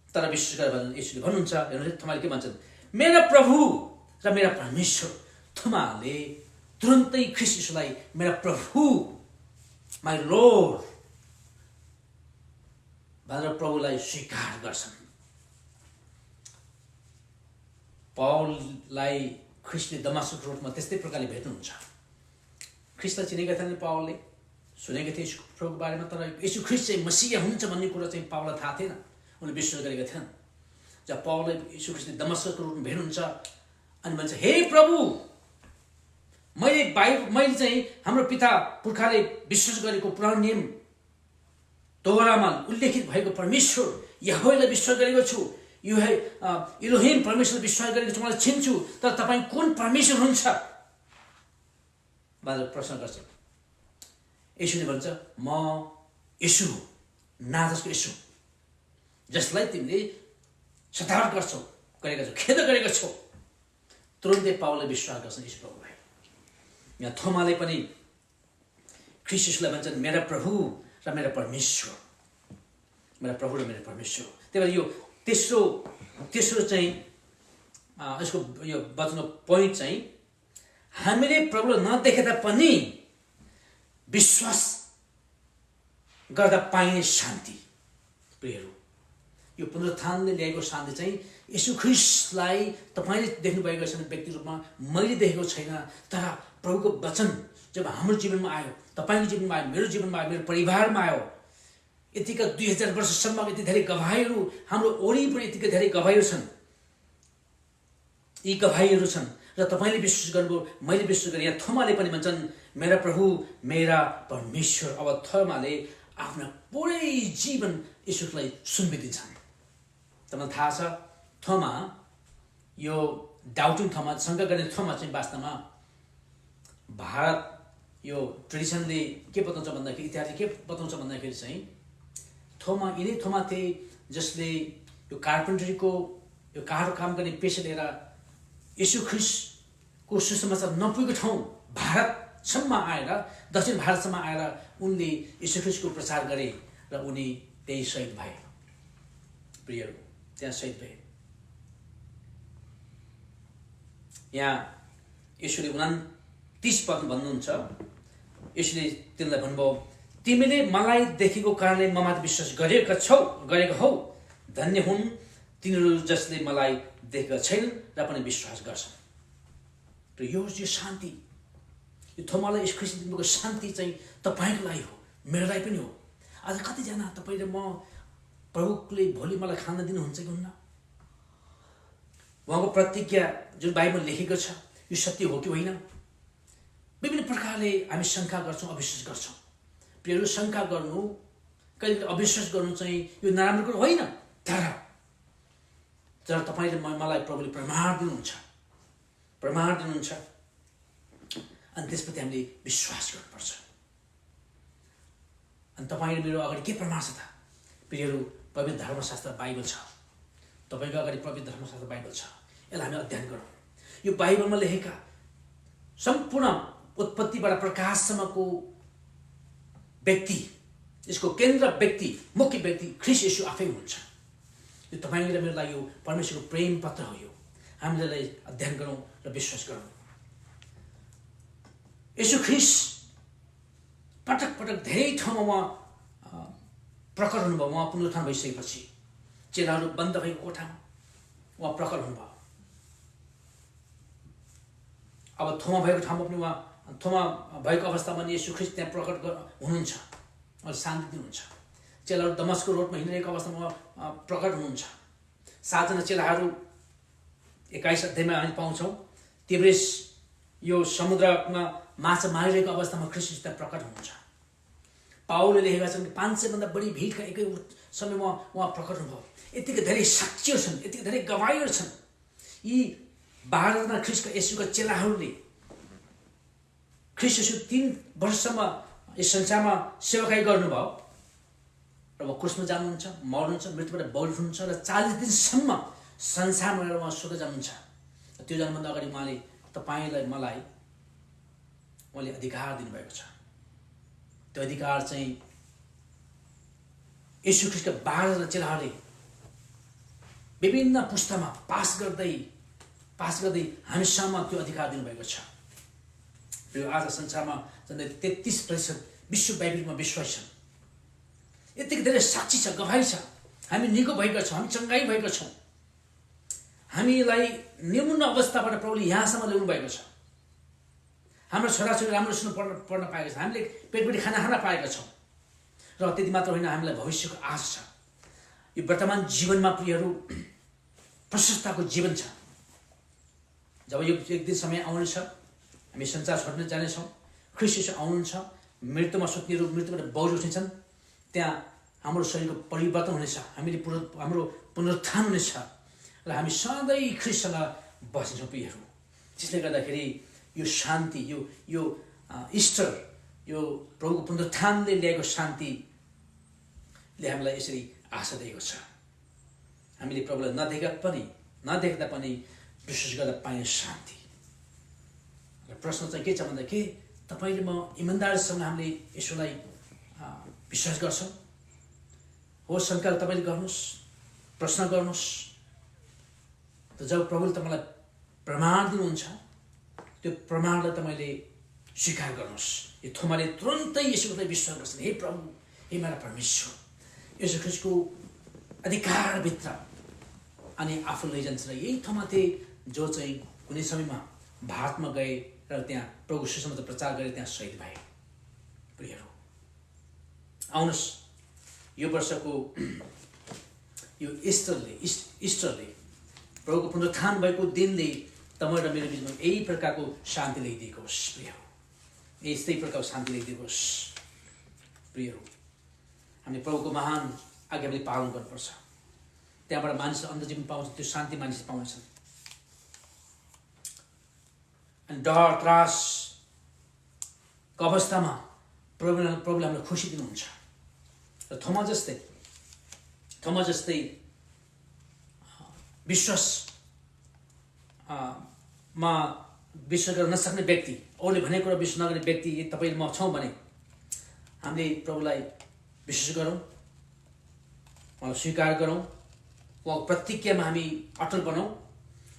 तर विश्वास गर भनेर यीशुले भन्नुहुन्छ हेर्नुहोस् थोमाले के भन्छन् मेरा प्रभु र मेरा परमेश्वर थोमाले तुरुन्तै ख्रीष्ट यीशुलाई मेरा प्रभु माई लर्ड भनेर प्रभुलाई स्वीकार गर्छन् पावललाई ख्रीष्टले दमास्कस रोडमा त्यस्तै प्रकारले भेट्नुहुन्छ ख्रीष्टलाई चिनेका थिएन पावलले सुनेका थिए यीशु प्रभुको बारेमा तर यीशु ख्रीष्ट चाहिँ मसिहा हुन्छ भन्ने कुरा चाहिँ पावललाई थाहा थिएन उनले विश्वास गरेका थिएन जब पावललाई यीशु ख्रीष्टले दमास्कसको रोडमा भेट्नुहुन्छ अनि भन्छ हे प्रभु मैले चाहिँ हाम्रो पिता पुर्खाले विश्वास गरेको पुरानो नियम तोरामा उल्लेखित भएको परमेश्वर यहोवालाई विश्वास गरेको छु यो है इलोहिम परमेश्वर विश्वास गरेको छु मलाई चिन्छु तर तपाईँ कुन परमेश्वर हुनुहुन्छ भनेर प्रश्न गर्छ यीशुले भन्छ म यीशु नाजरेथको यीशु जसलाई तिमीले सतावट गरेका छौ खेद गरेका छौ तुरुन्तै पावलले विश्वास गर्छन् यीशु प्रभुलाई यहाँ थोमाले पनि ख्रीष्ट यीशुलाई भन्छन् मेरा प्रभु र मेरा परमेश्वर मेरा प्रभु र मेरा परमेश्वर त्यही भएर यो तेस्रो चाहिँ यसको यो वचनको पोइन्ट चाहिँ हामीले प्रभुलाई नदेखे तापनि विश्वास गर्दा पाइने शान्ति प्रियहरू यो पुनरुत्थानले ल्याएको शान्ति चाहिँ यीशु ख्रीष्टलाई तपाईँले देख्नुभएको छैन व्यक्ति रूपमा मैले देखेको छैन तर प्रभुको वचन जब हाम्रो जीवनमा आयो तपाईँको जीवनमा आयो मेरो जीवनमा आयो मेरो परिवारमा आयो यतिका 2000 वर्षसम्म यति धेरै गवाहीहरू हाम्रो वरिपरि यतिका धेरै गवाहीहरू छन् यी गवाहीहरू छन् र तपाईँले विश्वास गर्नुभयो मैले विश्वास गरेँ यहाँ थोमाले पनि भन्छन् मेरा प्रभु मेरा परमेश्वर अब थोमाले आफ्नो पुरै जीवन ईश्वरलाई सुम्पिदिन्छन् तपाईँलाई थाहा छ थोमा यो डाउटिङ थोमा शङ्का गर्ने थोमा चाहिँ वास्तवमा भारत यो ट्रेडिसनले के बताउँछ भन्दाखेरि इतिहासले के बताउँछ भन्दाखेरि चाहिँ थोमा यिनै थोमा थिए जसले यो कार्पेन्ट्रीको यो काठ काम गर्ने पेसा लिएर यीशु ख्रीष्टको सुसमाचार नपुगेको ठाउँ भारत भारतसम्म आएर दक्षिण भारतसम्म आएर उनले यीशु ख्रीष्टको प्रचार गरे र उनी त्यही शहीद भए। प्रियहरू, त्यहाँ शहीद भए। यहाँ यीशुले 29 पद भन्नुहुन्छ, यीशुले तिनलाई भन्नुभयो, तिमीले मलाई देखेको कारणले ममाथि विश्वास गरेका हौ, धन्य हुन् तिनीहरू जसले मलाई देखेका छैनन् र पनि विश्वास गर्छन्। र यो शान्ति, यो थोमालाई यीशु ख्रीष्टले दिनुभएको शान्ति चाहिँ तपाईँको लागि हो, मेरो लागि पनि हो। आज कतिजना तपाईँ र म प्रभुले भोलि मलाई खान दिनुहुन्छ कि हुन्न, उहाँको प्रतिज्ञा जुन बाइबलमा लेखेको छ यो सत्य हो कि होइन, विभिन्न प्रकारले हामी शङ्का गर्छौँ, अविश्वास गर्छौँ। प्रियहरू, शङ्का गर्नु, कहिले अविश्वास गर्नु चाहिँ यो नराम्रो कुरो होइन, तर तपाईँले मलाई प्रभुले प्रमाण दिनुहुन्छ, अनि त्यसप्रति हामीले विश्वास गर्नुपर्छ। अनि तपाईँले मेरो अगाडि के प्रमाण छ त? प्रियहरू, पवित्र धर्मशास्त्र बाइबल छ, तपाईँको अगाडि पवित्र धर्मशास्त्र बाइबल छ, यसलाई हामी अध्ययन गरौँ। यो बाइबलमा लेखेका सम्पूर्ण उत्पत्तिबाट प्रकाशसम्मको व्यक्ति, यसको केन्द्र व्यक्ति, मुख्य व्यक्ति ख्रीष्ट येशू आफै हुनुहुन्छ। यो तपाईँले र मेरो लागि यो परमेश्वरको प्रेम पत्र हो। यो हामीले अध्ययन गरौँ र विश्वास गरौँ। येशू ख्रीष्ट पटक पटक धेरै ठाउँमा उहाँ प्रकट हुनुभयो। उहाँ पुनरुत्थान भइसकेपछि चेलाहरू बन्द भएको कोठामा उहाँ प्रकट हुनुभयो। अब थोमा भएको ठाउँमा पनि उहाँ, थोमा भएको अवस्थामा पनि येशू ख्रीष्ट त्यहाँ प्रकट हुनुहुन्छ, उहाँले शान्ति दिनुहुन्छ। चेलाहरू दमस्को रोडमा हिँडिरहेको अवस्थामा उहाँ प्रकट हुनुहुन्छ। 7 जना चेलाहरू 21 अध्यायमा हामी पाउँछौँ। तिब्रिस यो समुद्रमा माछा मारिरहेको अवस्थामा ख्रीष्ट त्यहाँ प्रकट हुनुहुन्छ। पाउलले लेखेका छन् 500 भन्दा बढी भिडका एकै समयमा उहाँ प्रकट हुनुभयो। यतिकै धेरै साक्षीहरू छन्, यतिकै धेरै गवाहीहरू छन्। यी 12 जना ख्रीष्टका येशूका चेलाहरूले ख्रीष्ट येशू 3 वर्षसम्म यस संसारमा सेवाकाई गर्नुभयो र उहाँ क्रुसमा जानुहुन्छ, मर्नुहुन्छ, मृत्युबाट बौलिनुहुन्छ र 40 दिनसम्म संसारमा रहेर उहाँ स्वर्ग जानुहुन्छ। त्यो जानुभन्दा अगाडि उहाँले तपाईँलाई मलाई उहाँले अधिकार दिनुभएको छ। त्यो अधिकार चाहिँ येशू ख्रीष्टका 12 जना चेलाहरूले विभिन्न पुस्तामा पास गर्दै हामीसम्म त्यो अधिकार दिनुभएको छ। यो आज संसारमा झन्डै 33% विश्वव्यापीमा विश्वास छन्। यतिकै धेरै साक्षी छ, गवाही छ। हामी निको भएका छौँ, हामी चङ्गाई भएका छौँ। हामीलाई निम्न अवस्थाबाट प्रभुले यहाँसम्म ल्याउनु भएको छ। हाम्रो छोराछोरी राम्रोसँग पढ्न पाएका छन्, हामीले पेटपेटी खाना पाएका छौँ। र त्यति मात्र होइन, हामीलाई भविष्यको आश छ। यो वर्तमान जीवनमा प्रियहरू प्रशस्तताको जीवन छ। जब यो एक दिन समय आउनेछ, हामी संसार छोड्न जानेछौँ, ख्रीष्ट येशू आउनुहुन्छ, मृत्युमा सुत्नेहरू मृत्युबाट बौल उठ्नेछन्, त्यहाँ हाम्रो शरीरको परिवर्तन हुनेछ, हाम्रो पुनरुत्थान हुनेछ र हामी सधैँ ख्रीष्टसँग बस्नेछौँ प्रियहरू। त्यसले गर्दाखेरि यो शान्ति, यो इस्टर, यो प्रभुको पुनरुत्थानले ल्याएको शान्तिले हामीलाई यसरी आशा दिएको छ। हामीले प्रभुलाई नदेख्दा पनि विश्वास गर्दा पाइने शान्ति। र प्रश्न चाहिँ के छ भन्दा के तपाईँले म इमान्दारीसँग हामीले यसोलाई विश्वास गर्छौँ? हो, शङ्का तपाईँले गर्नुहोस्, प्रश्न गर्नुहोस्। त जब प्रभुले तपाईँलाई प्रमाण दिनुहुन्छ, त्यो प्रमाणलाई तपाईँले स्वीकार गर्नुहोस्। यो थोमाले तुरन्तै यसोलाई विश्वास गर्छन्, हे प्रभु, हे मेरा परमेश्वर, यसो ख्रीष्टको अधिकारभित्र अनि आफू लैजान्छ। र यही थोमा थिए जो चाहिँ कुनै समयमा भारतमा गए र त्यहाँ प्रभु सुसमाचार प्रचार गरे, त्यहाँ शहीद भए। प्रियहरू, आउनुहोस्, यो वर्षको यो इस्टरले प्रभुको पुनरुत्थान भएको दिनले तपाईँ र मेरो बिचमा यही प्रकारको शान्ति ल्याइदिएको होस्। प्रियहरू, यस्तै प्रकारको शान्ति ल्याइदिएको होस्। प्रियहरू, हामीले प्रभुको महान आज्ञा हामीले पालन गर्नुपर्छ। त्यहाँबाट मानिसले अन्त जीवन पाउँछ, त्यो शान्ति मानिसले पाउँछन्। अनि डर त्रासको अवस्थामा प्रभुले हामीलाई खुसी दिनुहुन्छ। र थोमा जस्तै विश्वासमा विश्वास गर्न नसक्ने व्यक्ति, अरूले भने कुरा विश्वास नगर्ने व्यक्ति यदि तपाईँ म छौँ भने हामीले प्रभुलाई विश्वास गरौँ, उहाँलाई स्वीकार गरौँ, उहाँको प्रतिज्ञामा हामी अटल बनाऊँ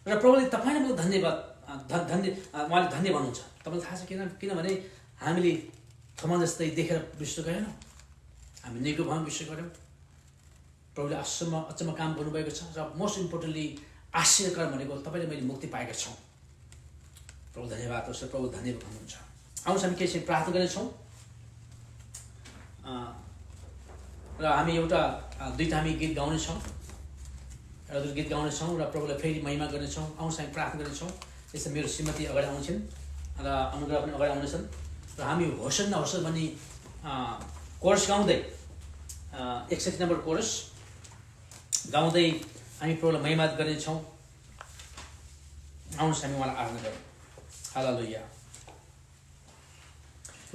र प्रभुले तपाईँले मलाई धन्यवाद उहाँले धन्य भन्नुहुन्छ। तपाईँलाई थाहा छ किनभने हामीले कमान जस्तै देखेर विश्वास गरेनौँ, हामी निको भयौँ, विश्वास गऱ्यौँ। प्रभुले अचम्म काम गर्नुभएको छ र मोस्ट इम्पोर्टेन्टली आश्चर्यकर भनेको तपाईँले मैले मुक्ति पाएका छौँ। प्रभु धन्यवाद होस्, प्रभु धन्यवाद भन्नुहुन्छ। आउनुहोस् हामी केही चाहिँ प्रार्थना गर्नेछौँ र हामी दुईवटा हामी गीत गाउनेछौँ, एउटा गीत गाउनेछौँ र प्रभुलाई फेरि महिमा गर्नेछौँ। आउनुहोस् हामी प्रार्थना गर्नेछौँ। यसमा मेरो श्रीमती अगाडि आउँछन् र अनुग्रह पनि अगाडि आउनेछन् र हामी होसन्ना होस् भन्ने कोरस गाउँदै 61 नम्बर कोरस गाउँदै हामी प्रभुलाई महिमा गर्नेछौँ। आउनुहोस् हामी उहाँलाई आराधना गरौँ। हालेलुया।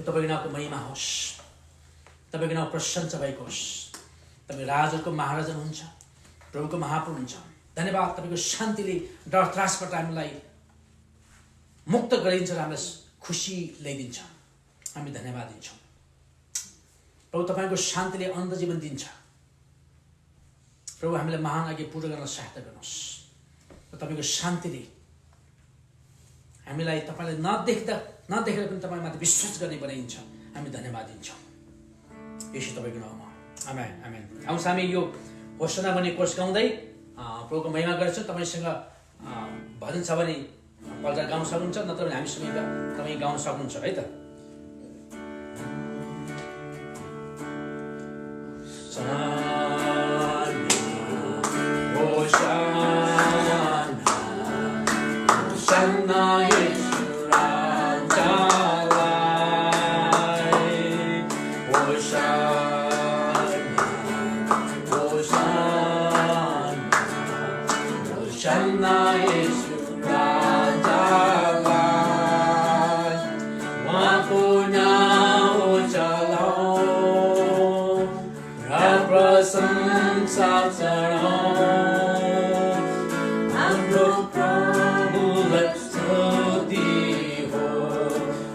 तपाईँको नामको महिमा होस्, तपाईँको नाम प्रशंसा भएको होस्। तपाईँ राजहरूको महाराजा हुनुहुन्छ, प्रभुको महाप्रभु हुनुहुन्छ। धन्यवाद, तपाईँको शान्तिले डर त्रासबाट हामीलाई मुक्त गरिदिन्छ र हामीलाई खुसी ल्याइदिन्छ। हामी धन्यवाद दिन्छौँ प्रभु। तपाईँको शान्तिले अनन्त जीवन दिन्छ। प्रभु हामीलाई महान अघि पूर्ण गर्न सहायता गर्नुहोस् र तपाईँको शान्तिले हामीलाई तपाईँलाई नदेखेर पनि तपाईँमाथि विश्वास गर्ने बनाइन्छ। हामी धन्यवाद दिन्छौँ यसो तपाईँको नाममा। आमेन आमेन। आउँछ हामी यो होसना भन्ने कोर्स गाउँदै प्रभुको महिमा गर्छौँ। तपाईँसँग भजन छ भने पल्टा गाउन सक्नुहुन्छ, नत्र भने हामीसँग तपाईँ गाउन सक्नुहुन्छ है त।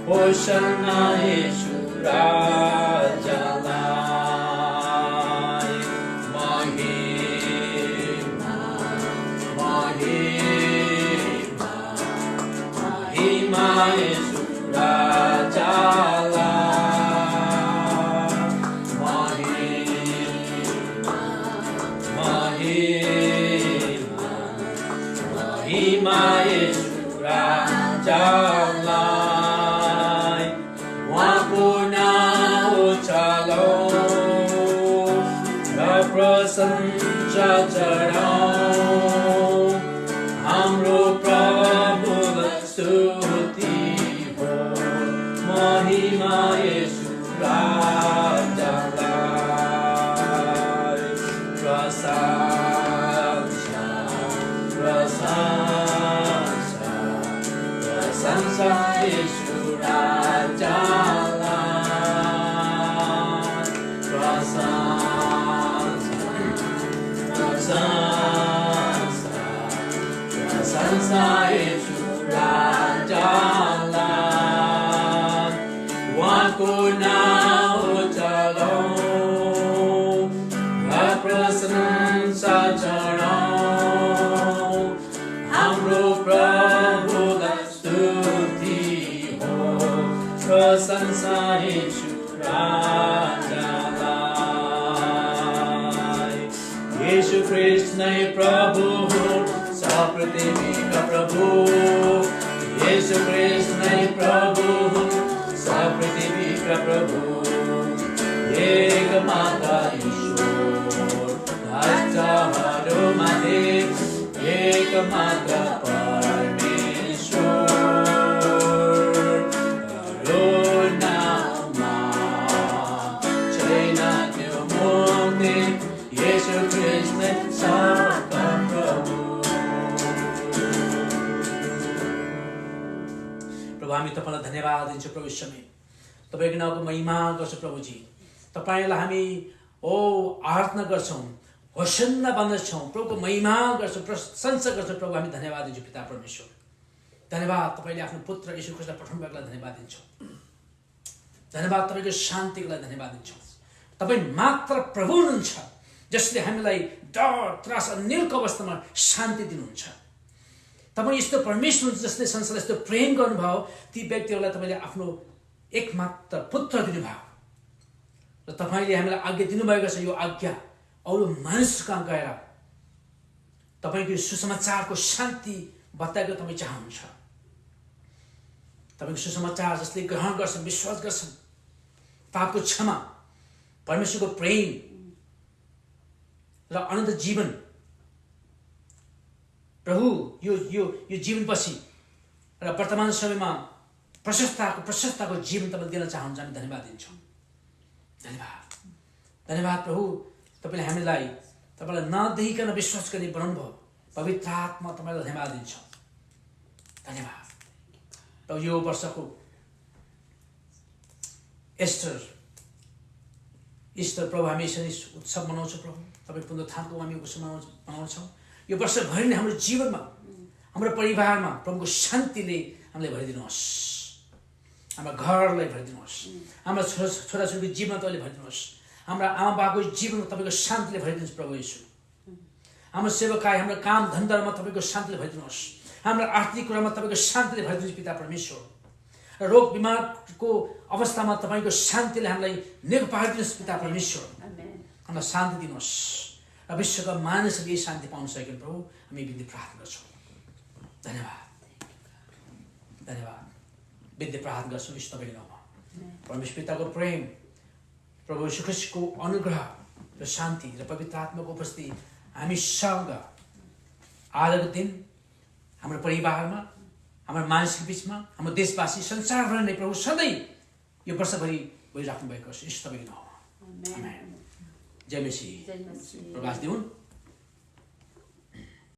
Hosanna Yesu Rajalai Mahima Mahima Mahima Yesu Rajalai Mahima Mahima Mahima Yesu Rajalai प्रशंसा चढाऊं हाम्रो प्रभुलाई स्तुति हो। महिमा येशू राजालाई प्रशंसा प्रशंसा प्रशंसा येशू राजालाई प्रशंसा प्रशंसा येशू राजालाई उहाँको नाम चलाऊं र प्रशंसा चढाऊं हाम्रो प्रभुलाई स्तुति हो। प्रशंसा येशू राजालाई येशू ख्रीष्ट नै प्रभु सब पृथ्वीका प्रभु। येशू ख्रीष्ट नै प्रभु सब पृथ्वीका प्रभु। एक मात्र ईश्वर राजाहरूमध्ये एक मात्र परमेश्वर नाममा छैन त्यो मुक्ति। येशू ख्रीष्ट नै सबका प्रभु। प्रभु हामी तपाईँलाई धन्यवाद दिन्छौँ प्रभु। समय तपाईँको नामको महिमा गर्छौँ प्रभुजी। तपाईँलाई हामी आराधना गर्छौँ, होसन्ना भन्दछौँ, प्रभुको महिमा गर्छौँ, प्रशंसा गर्छौँ प्रभु। हामी धन्यवाद दिन्छौँ पिता परमेश्वर। धन्यवाद तपाईँले आफ्नो पुत्र यीशु ख्रीष्टलाई पठाउनु भएकोलाई धन्यवाद दिन्छौँ। धन्यवाद तपाईँको शान्तिको लागि धन्यवाद दिन्छौँ। तपाईँ मात्र प्रभु हुनुहुन्छ जसले हामीलाई डर त्रास अन्यलको अवस्थामा शान्ति दिनुहुन्छ। तपाईँ यस्तो परमेश्वर हुनुहुन्छ जसले संसारलाई यस्तो प्रेम गर्नुभयो, ती व्यक्तिहरूलाई तपाईँले आफ्नो एकमात्र पुत्र दिनुभयो र तपाईँले हामीलाई आज्ञा दिनुभएको छ। यो आज्ञा अरू मानिस कहाँ गएर तपाईँको सुसमाचारको शान्ति बताएको तपाईँ चाहनुहुन्छ। तपाईँको सुसमाचार जसले ग्रहण गर्छन्, विश्वास गर्छन्, पापको क्षमा, परमेश्वरको प्रेम र अनन्त जीवन, प्रभु यो यो यो जीवनपछि र वर्तमान समयमा प्रशस्तताको जीवन तपाईँ दिन चाहनुहुन्छ। हामी धन्यवाद दिन्छौँ। धन्यवाद धन्यवाद प्रभु, तपाईँले हामीलाई तपाईँलाई नदेखिकन विश्वास गर्ने बनाउनु भयो। पवित्र आत्मा तपाईँलाई धन्यवाद दिन्छौँ। धन्यवाद प्रभु। यो वर्षको इस्टर प्रभु हामी यसरी उत्सव मनाउँछौँ। प्रभु तपाईँ पुनरुत्थानको हामी उत्सव मनाउँछौँ। यो वर्षभरि नै हाम्रो जीवनमा, हाम्रो परिवारमा प्रभुको शान्तिले हामीलाई भरिदिनुहोस्। हाम्रा घरलाई भरिदिनुहोस्। हाम्रा छोराछोरीको जीवनमा तपाईँले भरिदिनुहोस्। हाम्रा आमा बाबाको जीवनमा तपाईँको शान्तिले भरिदिनुहोस् प्रभु यीशु। हाम्रो सेवकाई, हाम्रो काम धन्दामा तपाईँको शान्तिले भरिदिनुहोस्। हाम्रा आर्थिक कुरामा तपाईँको शान्तिले भरिदिनुहोस् पिता परमेश्वर। र रोग बिमारको अवस्थामा तपाईँको शान्तिले हामीलाई निको पारिदिनुहोस् पिता परमेश्वर। हामीलाई शान्ति दिनुहोस् र विश्वका मानिसहरूले यही शान्ति पाउन सकेन प्रभु, हामी बिन्ती प्रार्थना गर्छौँ। धन्यवाद धन्यवाद। बिन्ती प्रार्थना गर्छौँ यीशु तपाईँको नाममा। परमेश्वर पिताको प्रेम, प्रभु यीशु ख्रीष्टको अनुग्रह र शान्ति र पवित्र आत्माको उपस्थिति हामीसँग आजको दिन हाम्रो परिवारमा, हाम्रो मानिसको बिचमा, हाम्रो देशवासी, संसारभरि नै प्रभु सधैँ यो वर्षभरि भइराख्नु भएको छ। यीशु तपाईँको नाममा आमेन। जय मसीह। प्रकाश दिउन्।